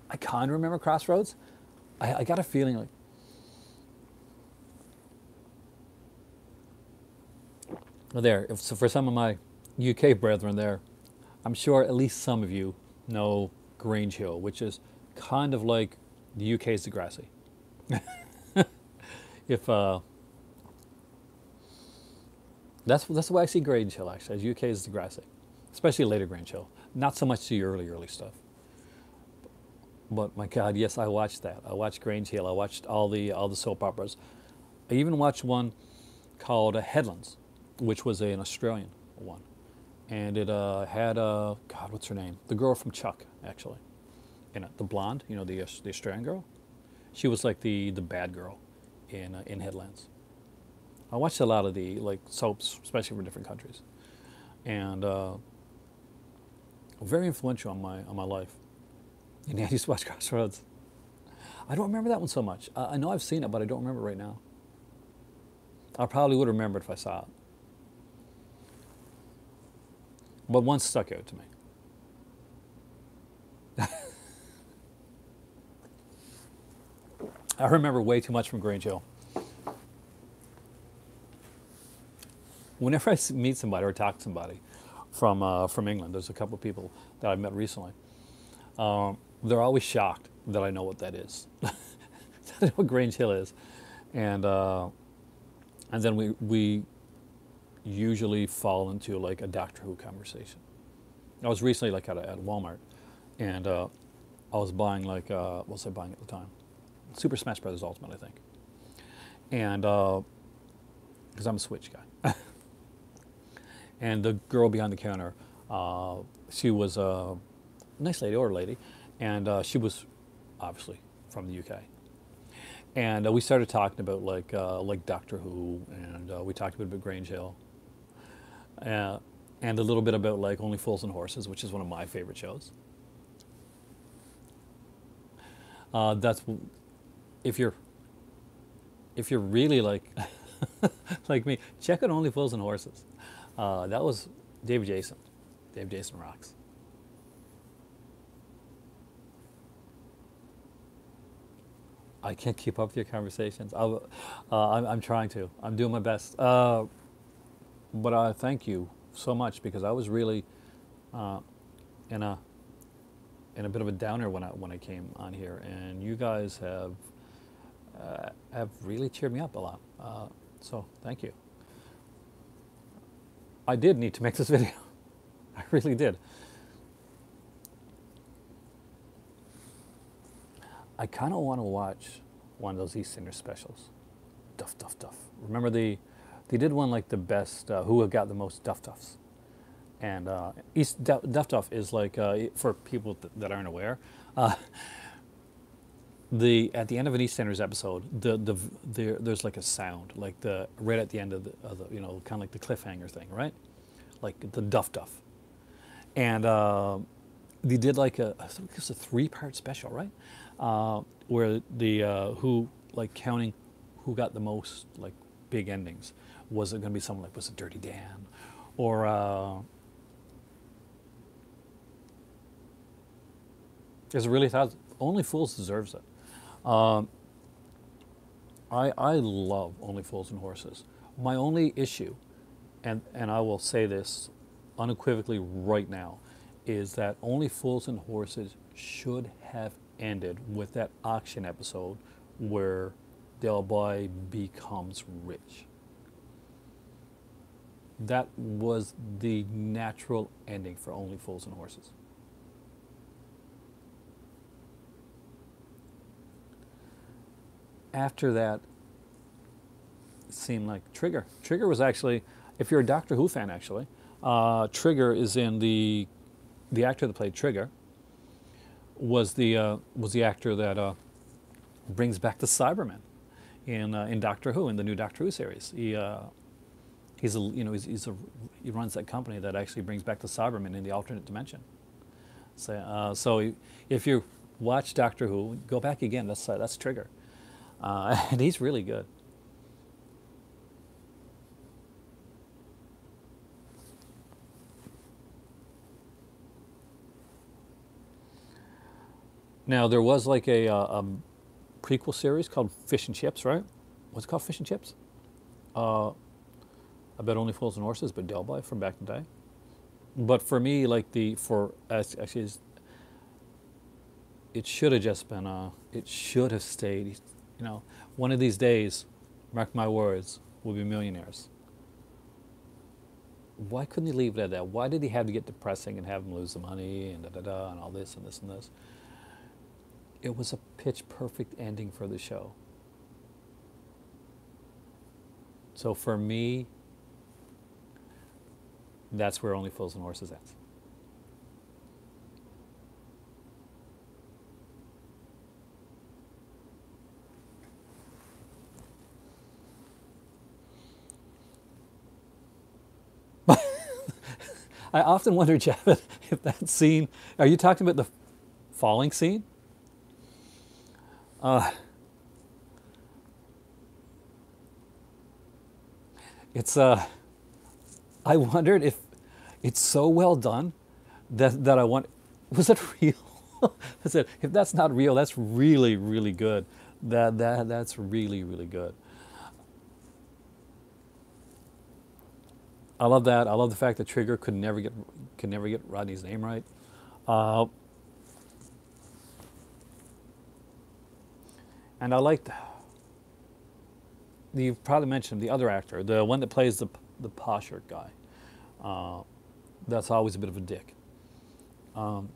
I kind of remember Crossroads. I got a feeling like, well, there. So for some of my UK brethren there, I'm sure at least some of you know Grange Hill, which is kind of like the UK's Degrassi. If that's the way I see Grange Hill actually, as UK's Degrassi, especially later Grange Hill. Not so much the early stuff. But my God, yes, I watched that. I watched Grange Hill. I watched all the soap operas. I even watched one called Headlands, which was an Australian one, and it had God, what's her name? The girl from Chuck, actually, in it. The blonde, you know, the Australian girl. She was like the bad girl in Headlands. I watched a lot of the like soaps, especially from different countries, and very influential on my life. And yeah, I used to watch Crossroads. I don't remember that one so much. I know I've seen it, but I don't remember it right now. I probably would remember it if I saw it. But one stuck out to me. I remember way too much from Grange Hill. Whenever I meet somebody or talk to somebody from England, there's a couple of people that I've met recently. They're always shocked that I know what that is. I know what Grange Hill is, and then we usually fall into like a Doctor Who conversation. I was recently like at Walmart, and I was buying like what was I buying at the time? Super Smash Bros. Ultimate, I think. And because I'm a Switch guy, and the girl behind the counter, she was a nice lady, older lady, and she was obviously from the UK. And we started talking about like Doctor Who, and we talked a bit about Grange Hill, and a little bit about like Only Fools and Horses, which is one of my favorite shows. That's if you're really like like me, check out Only Fools and Horses. That was David Jason. Dave Jason rocks. I can't keep up with your conversations. I'm trying to. I'm doing my best. But thank you so much, because I was really in a bit of a downer when I came on here, and you guys have really cheered me up a lot. So thank you. I did need to make this video. I really did. I kind of want to watch one of those EastEnders specials. Duff. Remember they did one like the best, who have got the most Duff. And Duff is like, for people that aren't aware, the at the end of an EastEnders episode, there's like a sound, like the right at the end of the you know, kind of like the cliffhanger thing, right? Like the duff duff, and they did like I think it was a 3-part special, right? Where the who like counting who got the most like big endings. Was it going to be someone like, was it Dirty Dan, or is it really thought Only Fools deserves it. I love Only Fools and Horses. My only issue, and I will say this unequivocally right now, is that Only Fools and Horses should have ended with that auction episode where Del Boy becomes rich. That was the natural ending for Only Fools and Horses. After that, it seemed like Trigger. Trigger was actually, if you're a Doctor Who fan, actually, Trigger is in the actor that played Trigger was the actor that brings back the Cybermen in Doctor Who, in the new Doctor Who series. He's a, you know, he runs that company that actually brings back the Cybermen in the alternate dimension. So if you watch Doctor Who, go back again. That's Trigger, and he's really good. Now there was like a prequel series called Fish and Chips, right? What's it called, Fish and Chips? I bet Only Fools and Horses, but Del Boy from back in the day. But for me, like actually, it should have just been it should have stayed. You know, one of these days, mark my words, we'll be millionaires. Why couldn't he leave it at that? Why did he have to get depressing and have him lose the money and da da da and all this and this and this? It was a pitch perfect ending for the show. So for me, that's where Only Fools and Horses ends. I often wonder, Jeff, if that scene, are you talking about the falling scene? It's I wondered if it's so well done that I want. Was it real? I said, if that's not real, that's really really good. That's really really good. I love that. I love the fact that Trigger could never get Rodney's name right. Uh, and I liked. You've probably mentioned the other actor, the one that plays the posher guy. That's always a bit of a dick. You know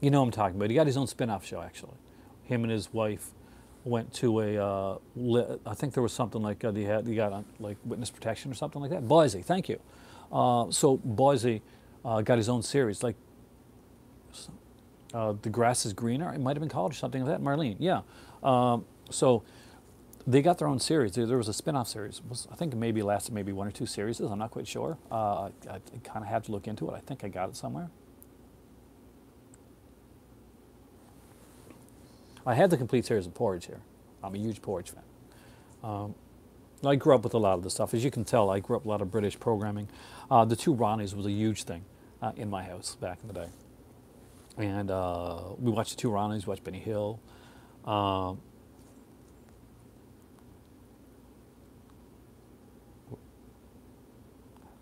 what I'm talking about. He got his own spin-off show, actually. Him and his wife went to I think there was something like they got like witness protection or something like that. Boise, thank you. So Boise got his own series, like The Grass is Greener. It might have been called or something like that. Marlene, yeah. So they got their own series. There was a spin-off series. I think it maybe lasted maybe 1 or 2 series. I'm not quite sure. I kind of have to look into it. I think I got it somewhere. I had the complete series of Porridge here. I'm a huge Porridge fan. I grew up with a lot of the stuff. As you can tell, I grew up with a lot of British programming. The Two Ronnies was a huge thing in my house back in the day. And we watched the Two Ronnies, watched Benny Hill.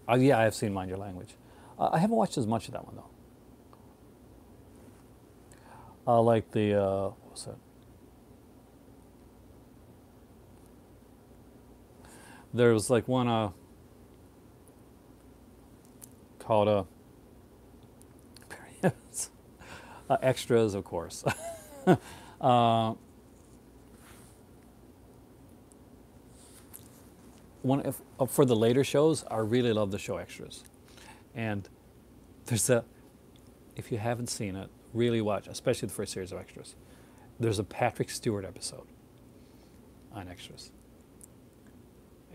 Yeah, I have seen Mind Your Language. I haven't watched as much of that one, though. I like the, what's that? There was like one called Extras, of course. For the later shows, I really love the show Extras. And there's if you haven't seen it, really watch, especially the first series of Extras. There's a Patrick Stewart episode on Extras,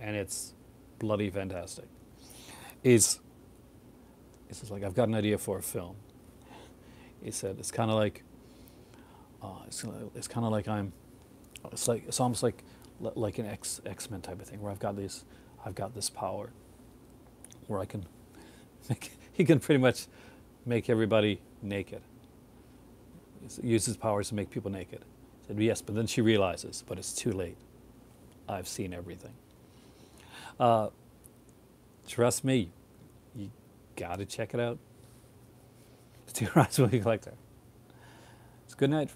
and it's bloody fantastic. Is It's just like, I've got an idea for a film. He said it's kind of like it's kind of like it's almost like an X-Men type of thing where I've got this power where I can he can pretty much make everybody naked. He uses his powers to make people naked. He said yes, but then she realizes, but it's too late. I've seen everything. Trust me, you got to check it out. The Two Ronnies Movie Collector. It's a good night.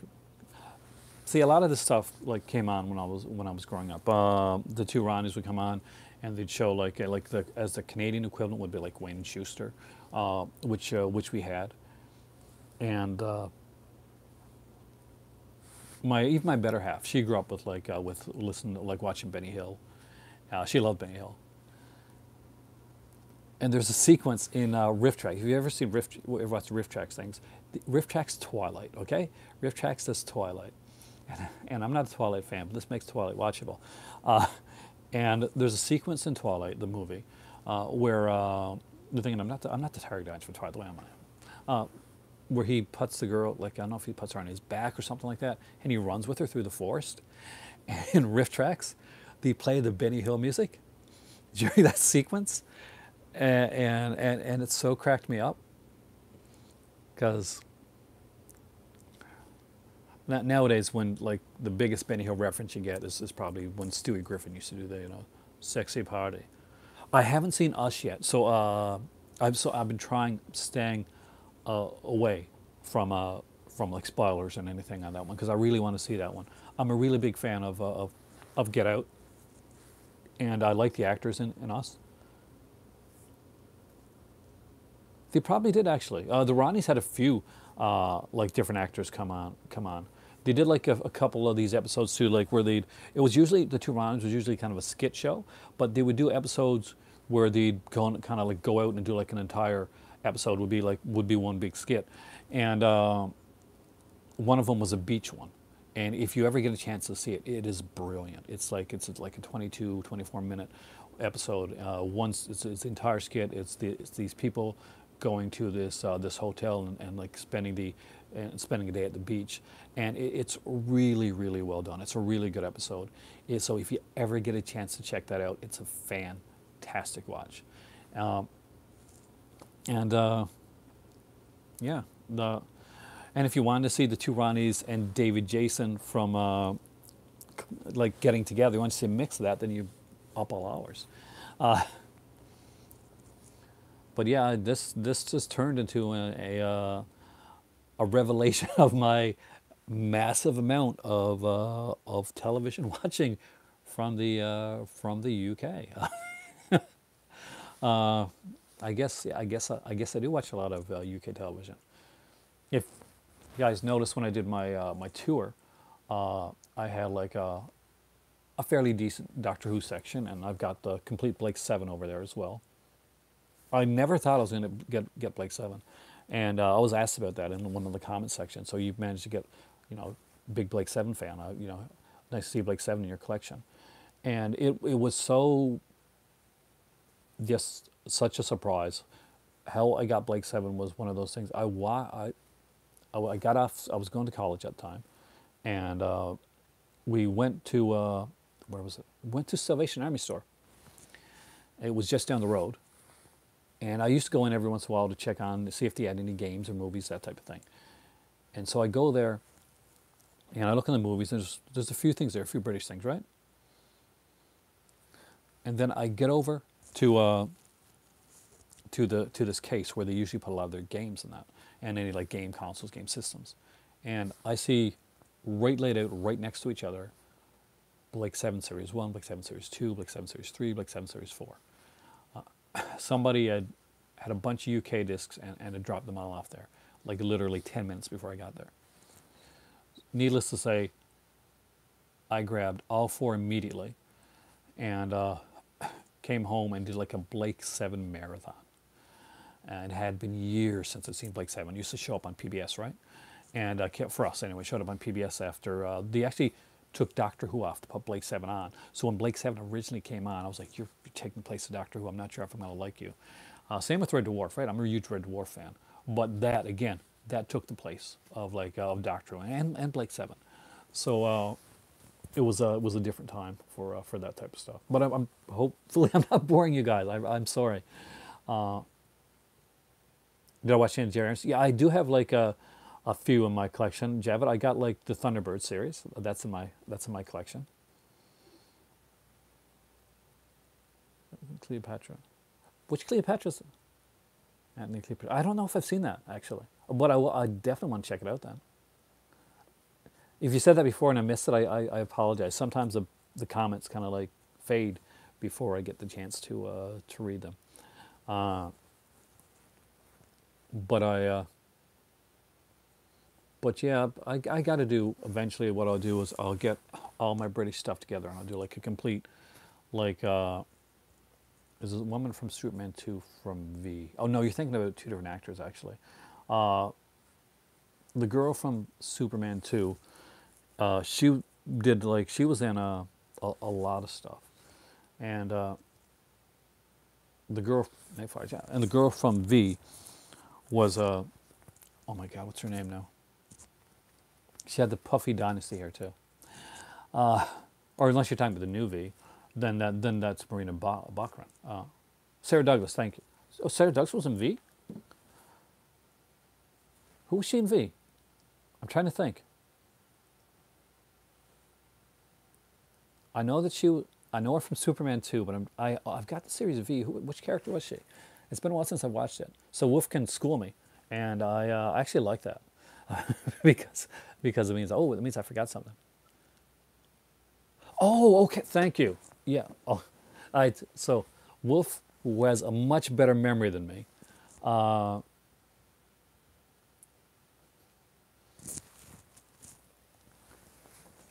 See, a lot of this stuff like came on when I was growing up. The Two Ronnies would come on, and they'd show like the Canadian equivalent would be like Wayne and Schuster, which we had, and my better half, she grew up with watching Benny Hill. She loved Benny Hill. And there's a sequence in Riff Trax. Have you ever seen ever watched Riff Trax things? Riff Trax Twilight, okay? Riff Trax does Twilight. And I'm not a Twilight fan, but this makes Twilight watchable. And there's a sequence in Twilight, the movie, where you're thinking I'm not the target audience for Twilight, the way I'm where he puts the girl, like I don't know if he puts her on his back or something like that, and he runs with her through the forest. And in Riff Trax, they play the Benny Hill music during that sequence. And it so cracked me up because nowadays when like the biggest Benny Hill reference you get is probably when Stewie Griffin used to do the sexy party. I haven't seen Us yet, so I've been staying away from like spoilers and anything on that one because I really want to see that one. I'm a really big fan of Get Out, and I like the actors in Us. They probably did actually. The Ronnies had a few like different actors come on. They did like a couple of these episodes too, like where it was usually the Two Ronnies was usually kind of a skit show, but they would do episodes where they'd go out and do like an entire episode would be one big skit, and one of them was a beach one. And if you ever get a chance to see it, it is brilliant. It's like a 22, 24-minute episode. Once it's the entire skit. It's these people going to this hotel and like spending a day at the beach, and it's really, really well done. It's a really good episode. So if you ever get a chance to check that out, it's a fantastic watch. And if you wanted to see the Two Ronnies and David Jason from like getting together, you want to see a mix of that, then you up all hours. But yeah, this just turned into a revelation of my massive amount of television watching from the UK. I guess I do watch a lot of UK television. If you guys noticed when I did my tour, I had like a fairly decent Doctor Who section, and I've got the complete Blake 7 over there as well. I never thought I was going to get Blake 7, and I was asked about that in one of the comment sections. So you've managed to get, big Blake 7 fan. Nice to see Blake 7 in your collection, and it was so just such a surprise. How I got Blake 7 was one of those things. I got off. I was going to college at the time, and we went to where was it? Went to Salvation Army store. It was just down the road. And I used to go in every once in a while to check on, to see if they had any games or movies, that type of thing. And so I go there, and I look in the movies, and there's a few things there, a few British things, right? And then I get over to this case where they usually put a lot of their games in that, and any like game consoles, game systems. And I see laid out right next to each other, Blake 7 Series 1, Blake 7 Series 2, Blake 7 Series 3, Blake 7 Series 4. Somebody had a bunch of UK discs and had dropped them all off there, like literally 10 minutes before I got there. Needless to say, I grabbed all 4 immediately and came home and did like a Blake 7 marathon. And it had been years since I'd seen Blake 7. It used to show up on PBS, right? and for us anyway, showed up on PBS after they actually took Doctor Who off to put Blake Seven on. So when Blake Seven originally came on, I was like, you're taking the place of Doctor Who. I'm not sure if I'm going to like you. Same with Red Dwarf, right? I'm a huge Red Dwarf fan, but that again, that took the place of like of Doctor Who and Blake Seven. So it was a different time for that type of stuff. But I'm hopefully I'm not boring you guys. I'm sorry. Did I watch any Jerry Anderson? Yeah, I do have like a few in my collection. Javid, I got like the Thunderbird series. That's in my collection. Cleopatra. Which Cleopatra's? Anthony Cleopatra. I don't know if I've seen that actually, but I definitely want to check it out then. If you said that before and I missed it, I apologize. Sometimes the comments kind of like fade before I get the chance to read them. But yeah, I got to do eventually. What I'll do is I'll get all my British stuff together and I'll do like a complete, like, there's a woman from Superman 2 from V. Oh no, you're thinking about two different actors actually. The girl from Superman 2, she did like, she was in a lot of stuff. And the girl, and the girl from V was, oh my God, what's her name now? She had the puffy dynasty hair too. Or unless you're talking about the new V, then that's Marina Baccarin. Sarah Douglas, thank you. Oh, Sarah Douglas was in V? Who was she in V? I'm trying to think. I know her from Superman 2, but I've got the series of V. Which character was she? It's been a while since I've watched it. So Wolf can school me, and I actually like that because it means I forgot something. Oh, okay, thank you. Yeah. Oh, so Wolf, who has a much better memory than me.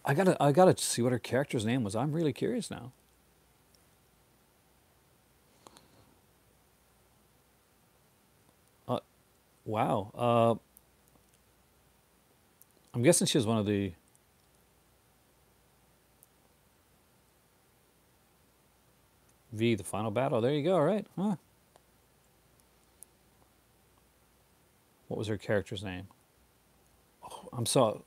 I gotta see what her character's name was. I'm really curious now. Wow. I'm guessing she was one of the. V, the final battle. There you go. All right. Huh. What was her character's name? Oh, I'm sorry.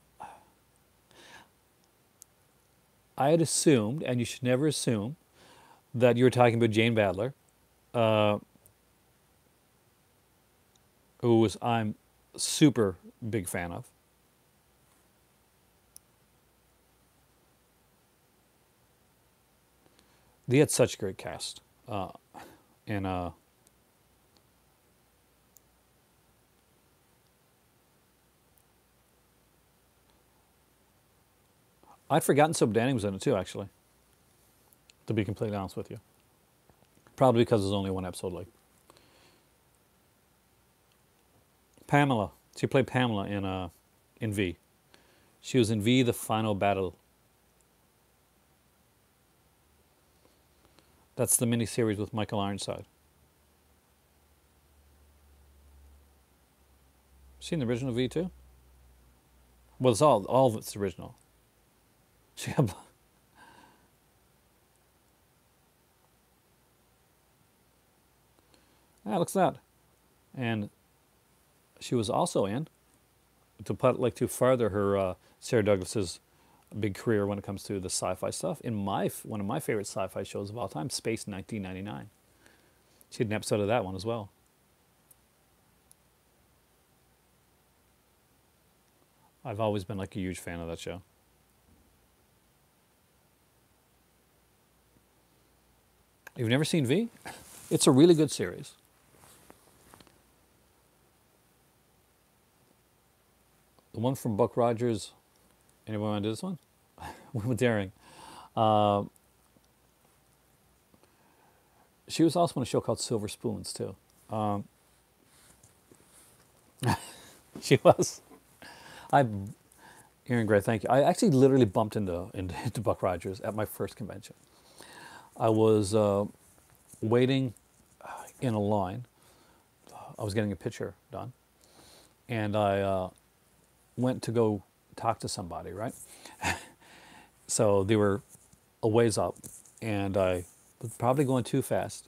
I had assumed, and you should never assume, that you were talking about Jane Badler, who I'm super big fan of. They had such a great cast, and I'd forgotten Soap Danny was in it too, actually. To be completely honest with you, probably because there's only one episode. Like Pamela, she played Pamela in V. She was in V, the final battle. That's the miniseries with Michael Ironside. Seen the original V too? Well, it's all of it's original. She had, looks at that. And she was also in, to further her Sarah Douglas's big career when it comes to the sci-fi stuff. In one of my favorite sci-fi shows of all time, Space 1999. She had an episode of that one as well. I've always been like a huge fan of that show. You've never seen V? It's a really good series. The one from Buck Rogers. Anyone want to do this one? With Daring. She was also in a show called Silver Spoons, too. She was. Aaron Gray, thank you. I actually literally bumped into Buck Rogers at my first convention. I was waiting in a line. I was getting a picture done. And went to go talk to somebody, right? So they were a ways up, and I was probably going too fast,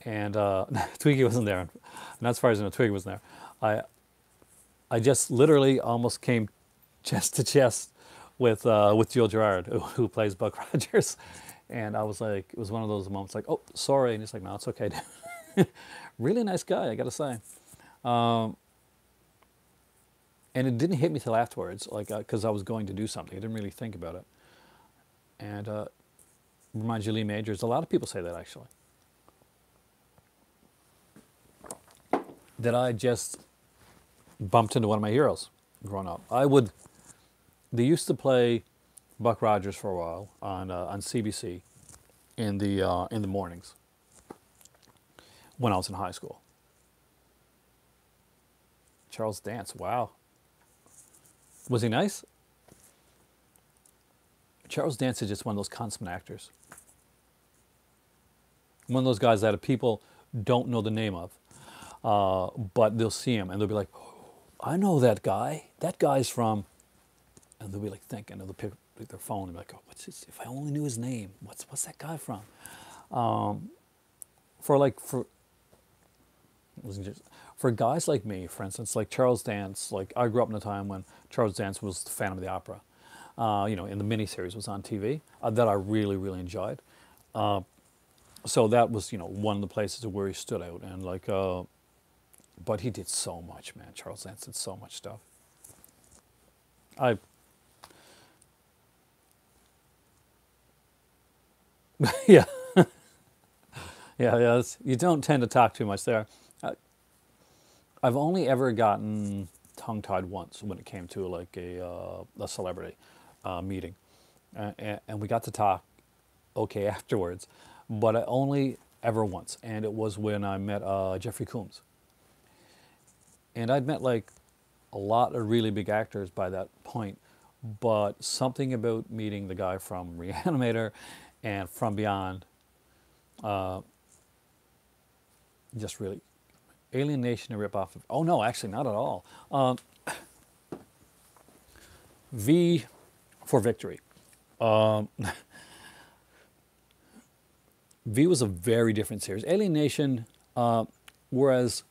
and Twiggy wasn't there. And as far as I know, Twiggy wasn't there. I just literally almost came chest to chest with Joe Girard, who plays Buck Rogers, and I was like, it was one of those moments like, oh, sorry, and he's like, no, it's okay, dude. Really nice guy, I gotta say. And it didn't hit me till afterwards, like, because I was going to do something. I didn't really think about it. And reminds you of Lee Majors. A lot of people say that, actually. That I just bumped into one of my heroes growing up. They used to play Buck Rogers for a while on CBC in the mornings when I was in high school. Charles Dance, wow. Was he nice? Charles Dance is just one of those consummate actors. One of those guys that people don't know the name of, but they'll see him and they'll be like, oh, I know that guy. That guy's from, and they'll be like thinking, and they'll pick up their phone and be like, oh, what's his, if I only knew his name, what's that guy from? For guys like me, for instance, like Charles Dance, like I grew up in a time when Charles Dance was the Phantom of the Opera. In the miniseries was on TV that I really, really enjoyed. So that was, one of the places where he stood out. And but he did so much, man. Charles Dance did so much stuff. Yeah. Yeah, you don't tend to talk too much there. I've only ever gotten tongue-tied once when it came to like a celebrity meeting, and we got to talk okay afterwards, but I only ever once, and it was when I met Jeffrey Combs. And I'd met like a lot of really big actors by that point, but something about meeting the guy from Reanimator and From Beyond, just really, Alien Nation, a ripoff of, oh no, actually not at all. V for Victory. V was a very different series. Alien Nation, whereas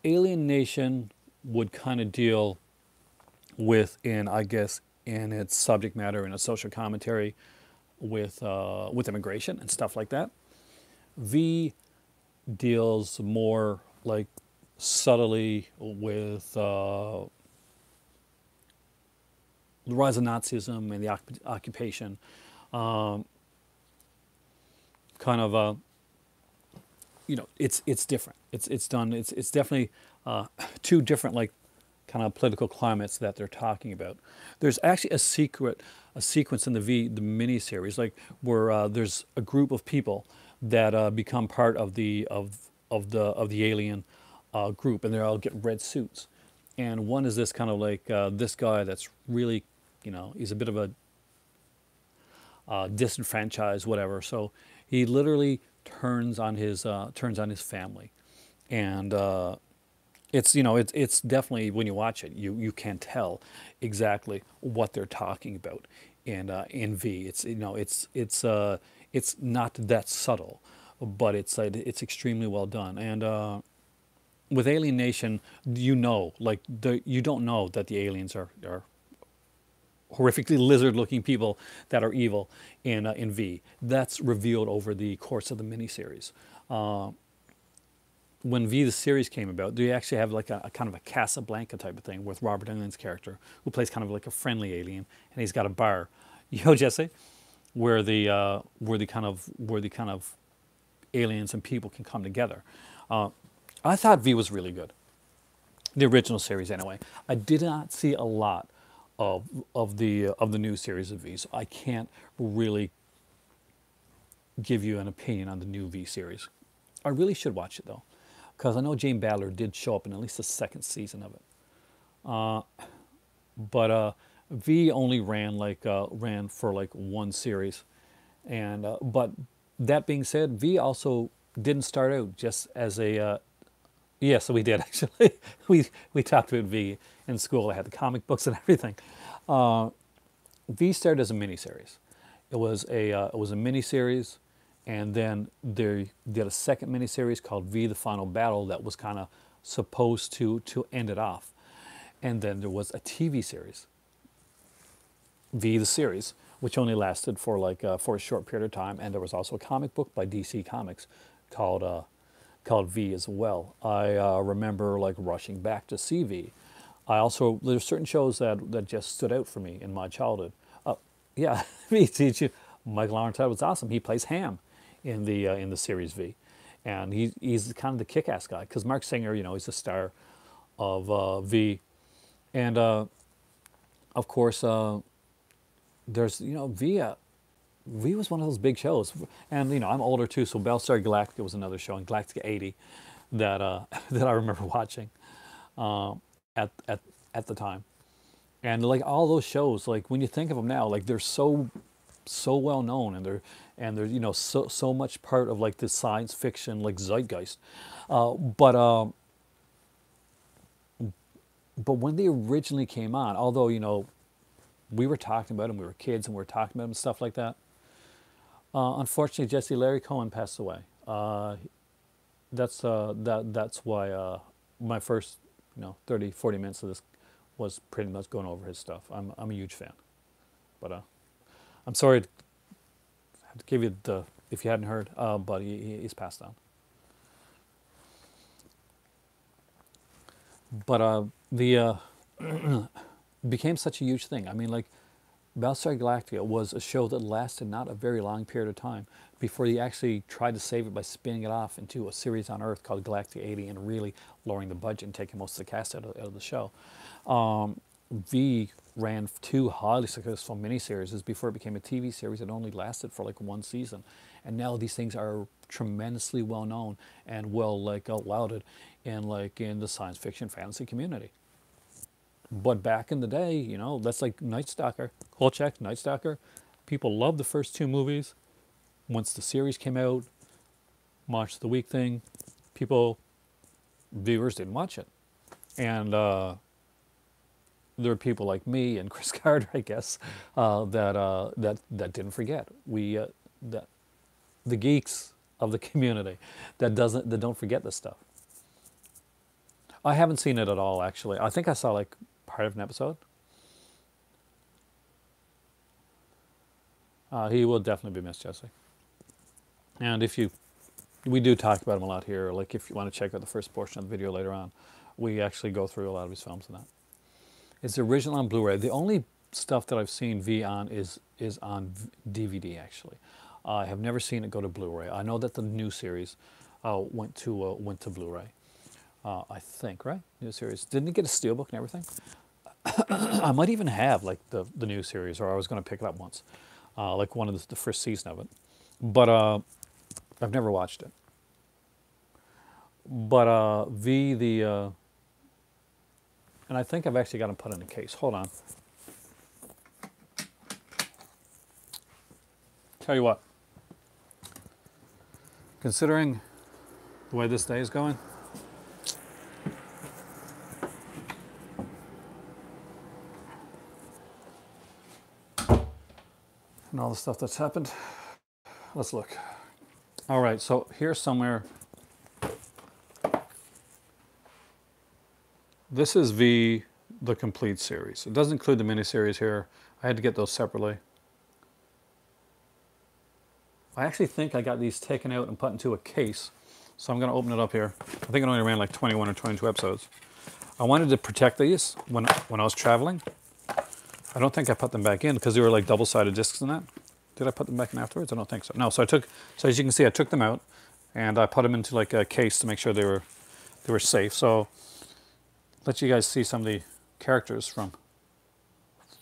Alien Nation would kind of deal with, in its subject matter and its social commentary with immigration and stuff like that. V deals more like subtly with the rise of Nazism and the occupation. It's different. It's done. It's definitely two different like kind of political climates that they're talking about. There's actually a sequence in the miniseries, like where there's a group of people that become part of the alien group, and they all get red suits. And one is this kind of like this guy that's really, he's a bit of a disenfranchised whatever. So he literally turns on his family, and it's definitely, when you watch it, you can tell exactly what they're talking about in V. It's not that subtle, but it's extremely well done. And with Alien Nation, you don't know that the aliens are horrifically lizard-looking people that are evil in V. That's revealed over the course of the miniseries. When V the series came about, they actually have like a kind of a Casablanca type of thing with Robert Englund's character, who plays kind of like a friendly alien, and he's got a bar, Jesse, where the kind of aliens and people can come together. I thought V was really good, the original series anyway. I did not see a lot of the new series of V, so I can't really give you an opinion on the new V series. I really should watch it though, because I know Jane Badler did show up in at least the second season of it. But V only ran for like one series, and but that being said, V also didn't start out just as a Yes, we did actually. We talked about V in school. I had the comic books and everything. V started as a miniseries. It was a miniseries, and then they did a second miniseries called V: The Final Battle that was kind of supposed to end it off, and then there was a TV series, V: The Series, which only lasted for for a short period of time, and there was also a comic book by DC Comics called called V as well. I remember like rushing back to see V. I also there's certain shows that just stood out for me in my childhood. Yeah, me too. Michael Arndt was awesome. He plays Ham in the series V, and he's kind of the kick-ass guy because Mark Singer, you know, he's the star of V, and of course there's you know V. V was one of those big shows, and you know I'm older too, so Battlestar Galactica was another show, and Galactica 80 that that I remember watching at at the time, and like all those shows, like when you think of them now, like they're so well known, and they're you know so much part of like the science fiction like zeitgeist, but but when they originally came on, although you know we were talking about them, we were kids and we were talking about them and stuff like that. Unfortunately, Jesse Larry Cohen passed away. That's why my first 30, 40 minutes of this was pretty much going over his stuff. I'm a huge fan, but I'm sorry to have to give you the if you hadn't heard, but he's passed on. But the became such a huge thing. I mean, like Battlestar Galactica was a show that lasted not a very long period of time before he actually tried to save it by spinning it off into a series on Earth called Galactica 80 and really lowering the budget and taking most of the cast out of the show. V ran two highly successful miniseries before it became a TV series. It only lasted for like one season. And now these things are tremendously well known and well like lauded in the science fiction fantasy community. But back in the day, you know, that's like Night Stalker, Kolchak, Night Stalker. People loved the first two movies. Once the series came out, Monster of the Week thing, viewers didn't watch it. And there are people like me and Chris Carter, I guess, that didn't forget. That the geeks of the community that don't forget this stuff. I haven't seen it at all, actually. I think I saw like part of an episode. He will definitely be missed, Jesse. And we do talk about him a lot here. Like if you want to check out the first portion of the video later on, we actually go through a lot of his films and that. It's the original on Blu-ray. The only stuff that I've seen V on is on DVD, actually. I have never seen it go to Blu-ray. I know that the new series went to Blu-ray. I think, right? New series. Didn't it get a steelbook and everything? I might even have like the new series, or I was going to pick it up once, like one of the first season of it. But I've never watched it. But and I think I've actually got them put in a case. Hold on. Tell you what. Considering the way this day is going, and all the stuff that's happened, let's look. All right, so here's somewhere. This is V, the complete series. It doesn't include the miniseries here. I had to get those separately. I actually think I got these taken out and put into a case, so I'm going to open it up here. I think it only ran like 21 or 22 episodes. I wanted to protect these when I was traveling. I don't think I put them back in because they were like double-sided discs and that. Did I put them back in afterwards? I don't think so. No, so as you can see, I took them out and I put them into like a case to make sure they were safe. So let you guys see some of the characters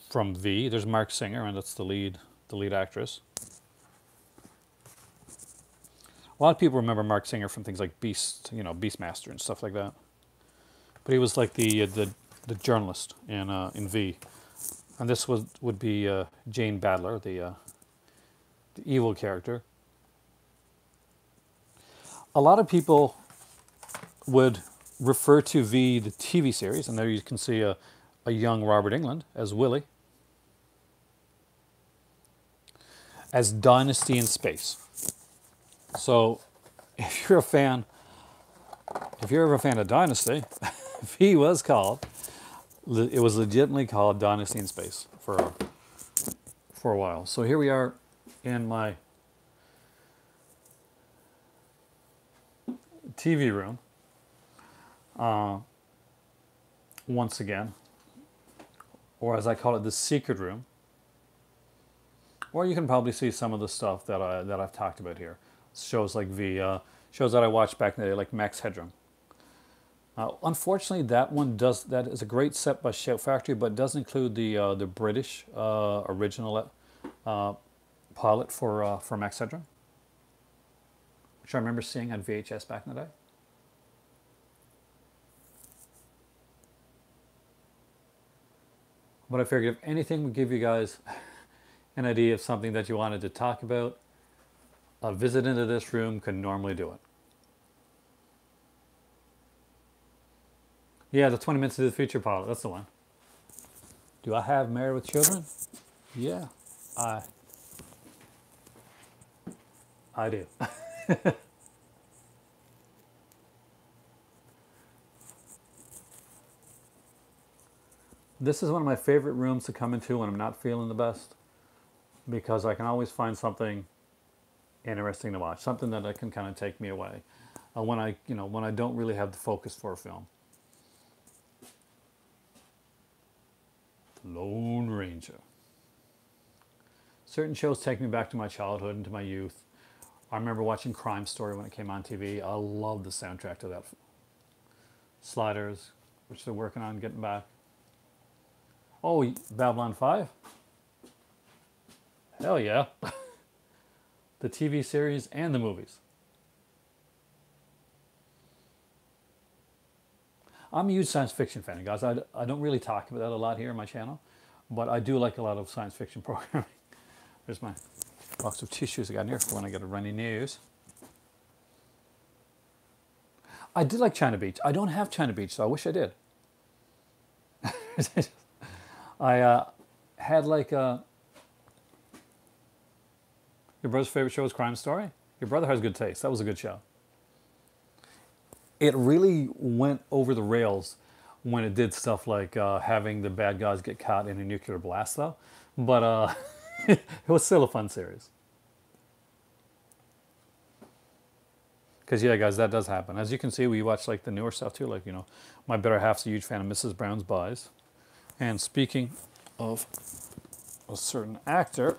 from V. There's Mark Singer, and that's the lead actress. A lot of people remember Mark Singer from things like Beastmaster and stuff like that. But he was like the journalist in V. And this would be Jane Badler, the evil character. A lot of people would refer to V the TV series, and there you can see a young Robert Englund as Willie, as Dynasty in Space. So, if you're ever a fan of Dynasty, V was called. It was legitimately called Dynasty in Space for a while. So here we are in my TV room. Once again, or as I call it, the secret room. Or you can probably see some of the stuff that I've talked about here. Shows like V, shows that I watched back in the day, like Max Headroom. Unfortunately, that is a great set by Shout Factory, but it does include the British original pilot for Max Headroom, which I remember seeing on VHS back in the day. But I figured if anything would give you guys an idea of something that you wanted to talk about, a visit into this room could normally do it. Yeah, the 20 Minutes to the Future pilot, that's the one. Do I have Married with Children? Yeah, I do. This is one of my favorite rooms to come into when I'm not feeling the best, because I can always find something interesting to watch, something that can kind of take me away when I don't really have the focus for a film. The Lone Ranger. Certain shows take me back to my childhood and to my youth. I remember watching Crime Story when it came on TV. I love the soundtrack to that. Sliders, which they're working on getting back. Oh, Babylon 5? Hell yeah. The TV series and the movies. I'm a huge science fiction fan, guys. I don't really talk about that a lot here on my channel, but I do like a lot of science fiction programming. There's my box of tissues I got in here for when I get a runny nose. I did like China Beach. I don't have China Beach, so I wish I did. I had like your brother's favorite show is Crime Story? Your brother has good taste. That was a good show. It really went over the rails when it did stuff like having the bad guys get caught in a nuclear blast, though. But it was still a fun series. Because, yeah, guys, that does happen. As you can see, we watch like the newer stuff, too. Like, my better half's a huge fan of Mrs. Brown's Buys. And speaking of a certain actor,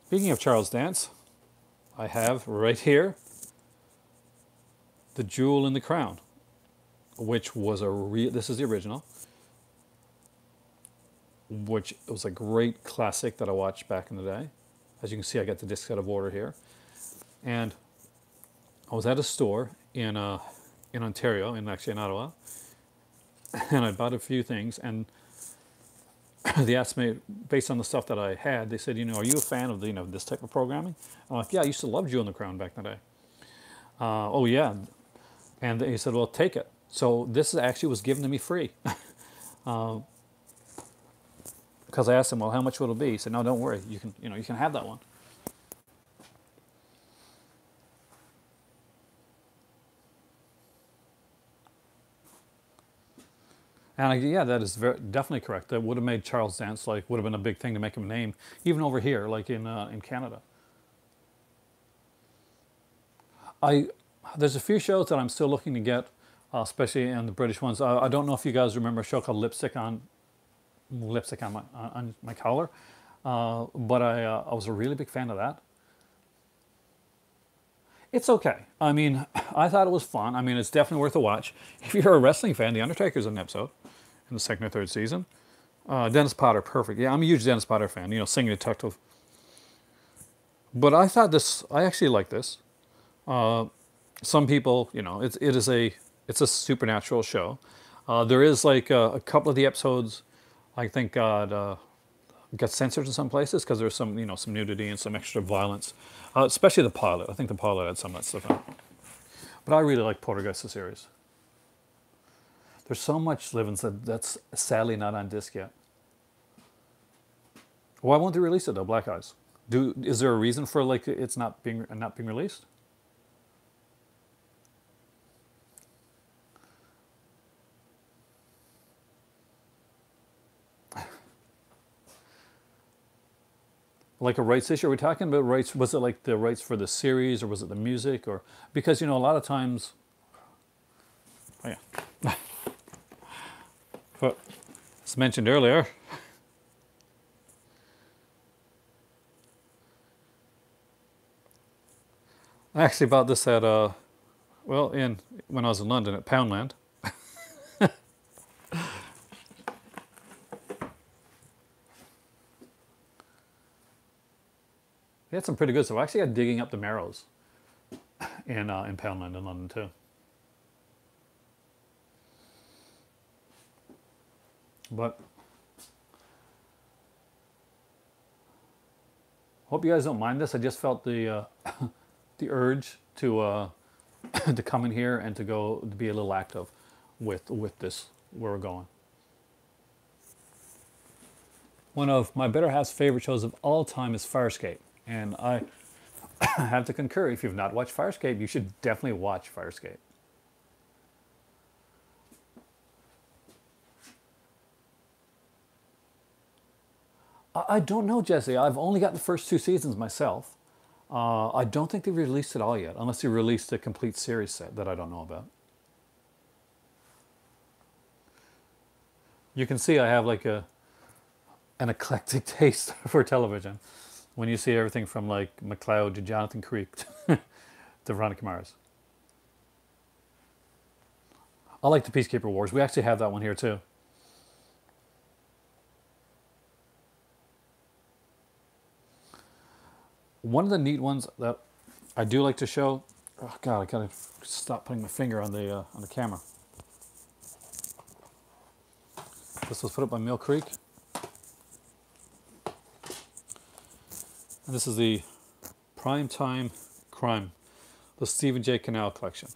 speaking of Charles Dance, I have right here The Jewel in the Crown, which was this is the original, which was a great classic that I watched back in the day. As you can see, I got the disc out of order here. And I was at a store in Ontario, actually in Ottawa, and I bought a few things, and they asked me, based on the stuff that I had, they said, are you a fan of this type of programming? I'm like, yeah, I used to love Jewel in the Crown back in the day. Oh yeah, and he said, well, take it. So this actually was given to me free, because I asked him, well, how much will it be? He said, no, don't worry, you can have that one. And yeah, that is definitely correct. That would have made Charles Dance, would have been a big thing to make him a name, even over here, like in Canada. There's a few shows that I'm still looking to get, especially in the British ones. I don't know if you guys remember a show called Lipstick on my collar, but I was a really big fan of that. It's okay. I mean, I thought it was fun. I mean, it's definitely worth a watch. If you're a wrestling fan, The Undertaker's in an episode in the second or third season. Dennis Potter, perfect. Yeah, I'm a huge Dennis Potter fan, singing detective. But I actually like this. Some people, it's a supernatural show. There is like a couple of the episodes, I think, got censored in some places because there's some, some nudity and some extra violence, especially the pilot. I think the pilot had some of that stuff in it. But I really like Poltergeist the series. There's so much livings that's sadly not on disc yet. Why won't they release it though? Black Eyes. Is there a reason for like it's not being released? Like a rights issue? Are we talking about rights? Was it like the rights for the series, or was it the music, or because a lot of times. Oh yeah. But as mentioned earlier, I actually bought this at when I was in London at Poundland. They had some pretty good stuff. I actually got Digging Up the Marrows in Poundland in London too. But hope you guys don't mind this. I just felt the the urge to to come in here and to be a little active with this where we're going. One of my better half's favorite shows of all time is Farscape, and I have to concur. If you've not watched Farscape, you should definitely watch Farscape. I don't know, Jesse. I've only got the first 2 seasons myself. I don't think they've released it all yet, unless they released a complete series set that I don't know about. You can see I have like an eclectic taste for television. When you see everything from like McLeod to Jonathan Creek to Veronica Mars. I like the Peacekeeper Wars. We actually have that one here too. One of the neat ones that I do like to show. Oh God, I gotta stop putting my finger on the camera. This was put up by Mill Creek, and this is the Primetime Crime, the Stephen J. Cannell collection.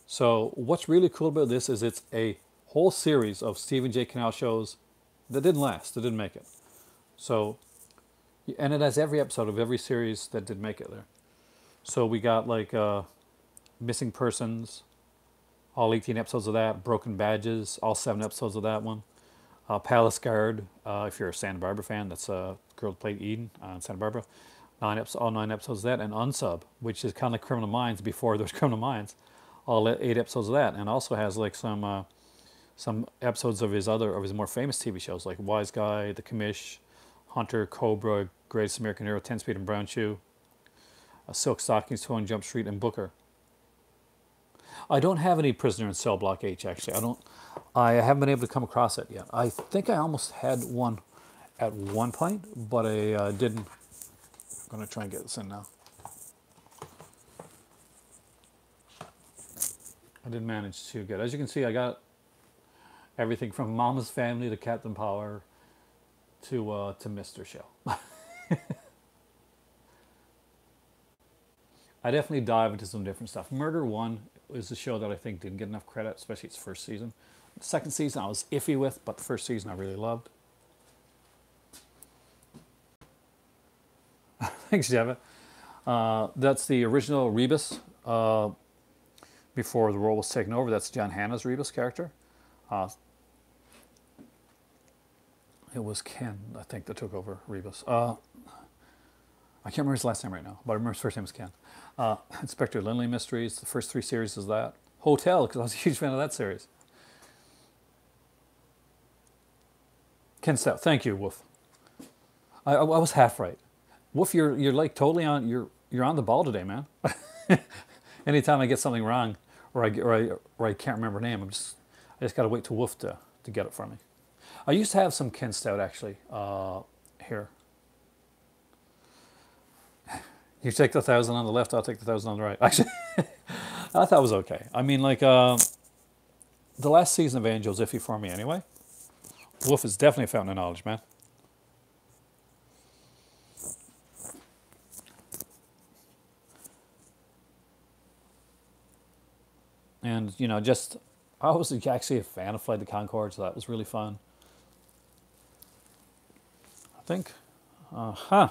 So what's really cool about this is it's a whole series of Stephen J. Cannell shows that didn't last, that didn't make it. So, and it has every episode of every series that did make it there. So we got like Missing Persons, all 18 episodes of that. Broken Badges, all 7 episodes of that one. Palace Guard, if you're a Santa Barbara fan, that's a girl who played Eden in Santa Barbara. All 9 episodes of that. And Unsub, which is kind of like Criminal Minds before there was Criminal Minds. All 8 episodes of that. And also has like some episodes of his more famous TV shows like Wise Guy, The Commish, Hunter, Cobra, Greatest American Hero, 10 Speed and Brown Shoe, Silk Stockings, 21 Jump Street, and Booker. I don't have any Prisoner in Cell Block H, actually. I haven't been able to come across it yet. I think I almost had one at one point, but I didn't. I'm going to try and get this in now. I didn't manage to get it. As you can see, I got everything from Mama's Family to Captain Power to Mr. Show. I definitely dive into some different stuff. Murder One is a show that I think didn't get enough credit, especially its first season. The second season I was iffy with, but the first season I really loved. Thanks, Jeva. That's the original Rebus before the role was taken over. That's John Hannah's Rebus character. It was Ken, I think, that took over Rebus. I can't remember his last name right now, but I remember his first name was Ken. Inspector Lindley Mysteries, the first 3 series is that. Hotel, because I was a huge fan of that series. Ken Stout, thank you, Wolf. I was half right. Wolf, you're like totally on. You're on the ball today, man. Anytime I get something wrong, or I can't remember a name, I just gotta wait till Wolf to get it for me. I used to have some Ken Stout actually here. You take the 1,000 on the left, I'll take the 1,000 on the right. Actually, I thought it was okay. I mean, like the last season of Angel's iffy for me anyway. Wolf is definitely a fountain of knowledge, man. And just I was actually a fan of Flight of the Conchords, so that was really fun. I think, huh?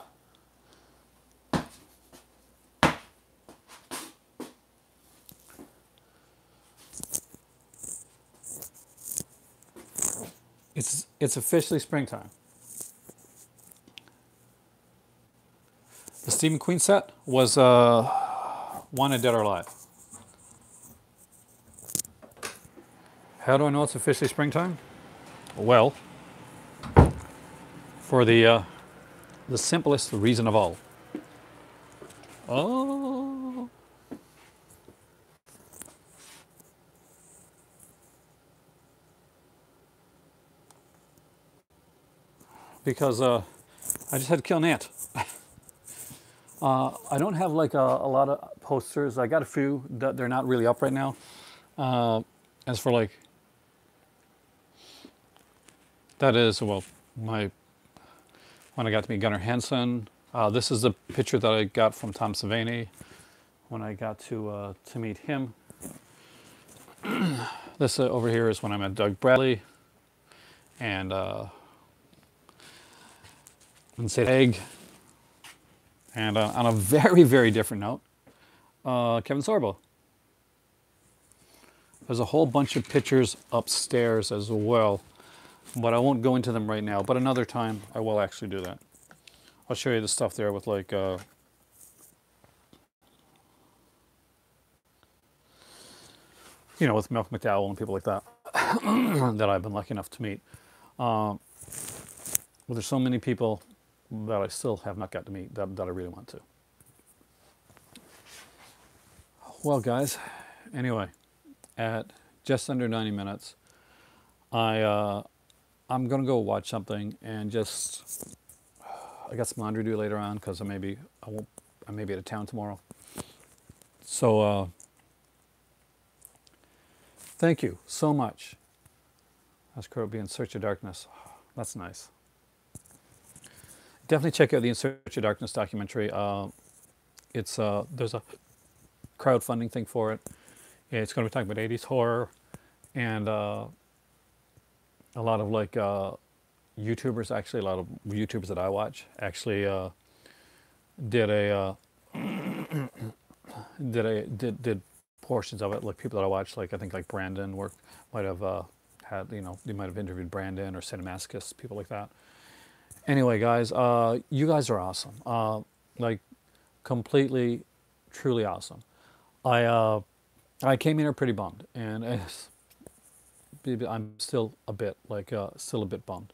It's officially springtime. The Stephen Queen set was Wanted Dead or Alive. How do I know it's officially springtime? Well, for the simplest reason of all. Oh, because I just had to kill an ant. I don't have like a lot of posters. I got a few that they're not really up right now. As for like, that is, well, my when I got to meet Gunnar Hansen. This is the picture that I got from Tom Savini when I got to meet him. This over here is when I met Doug Bradley and Sid Egg. And on a very, very different note, Kevin Sorbo. There's a whole bunch of pictures upstairs as well, but I won't go into them right now. But another time, I will actually do that. I'll show you the stuff there with like, with Malcolm McDowell and people like that that I've been lucky enough to meet. Well, there's so many people that I still have not got to meet that I really want to. Well, guys, anyway, at just under 90 minutes, I'm gonna go watch something and just I got some laundry to do later on because I may be out of town tomorrow. So thank you so much. That's Crow be In Search of Darkness. That's nice. Definitely check out the In Search of Darkness documentary. There's a crowdfunding thing for it. It's going to be talking about 80s horror, and a lot of like YouTubers, actually a lot of YouTubers that I watch actually did portions of it. Like people that I watch, like I think like Brandon might have had, they might have interviewed Brandon or Cinemaskis, people like that. Anyway, guys, you guys are awesome. Like completely, truly awesome. I came in here pretty bummed, and I'm still a bit bummed.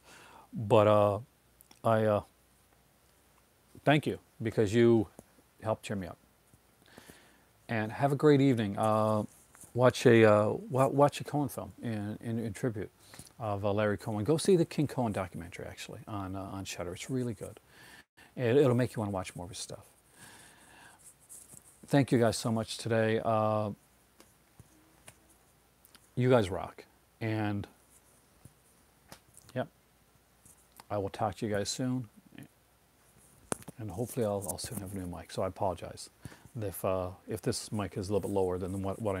But I thank you because you helped cheer me up. And have a great evening. Watch a Cohen film in tribute of Larry Cohen. Go see the King Cohen documentary actually on Shudder. It's really good. It'll make you want to watch more of his stuff. Thank you guys so much today. You guys rock. And yep, I will talk to you guys soon. And hopefully I'll soon have a new mic. So I apologize if this mic is a little bit lower than what I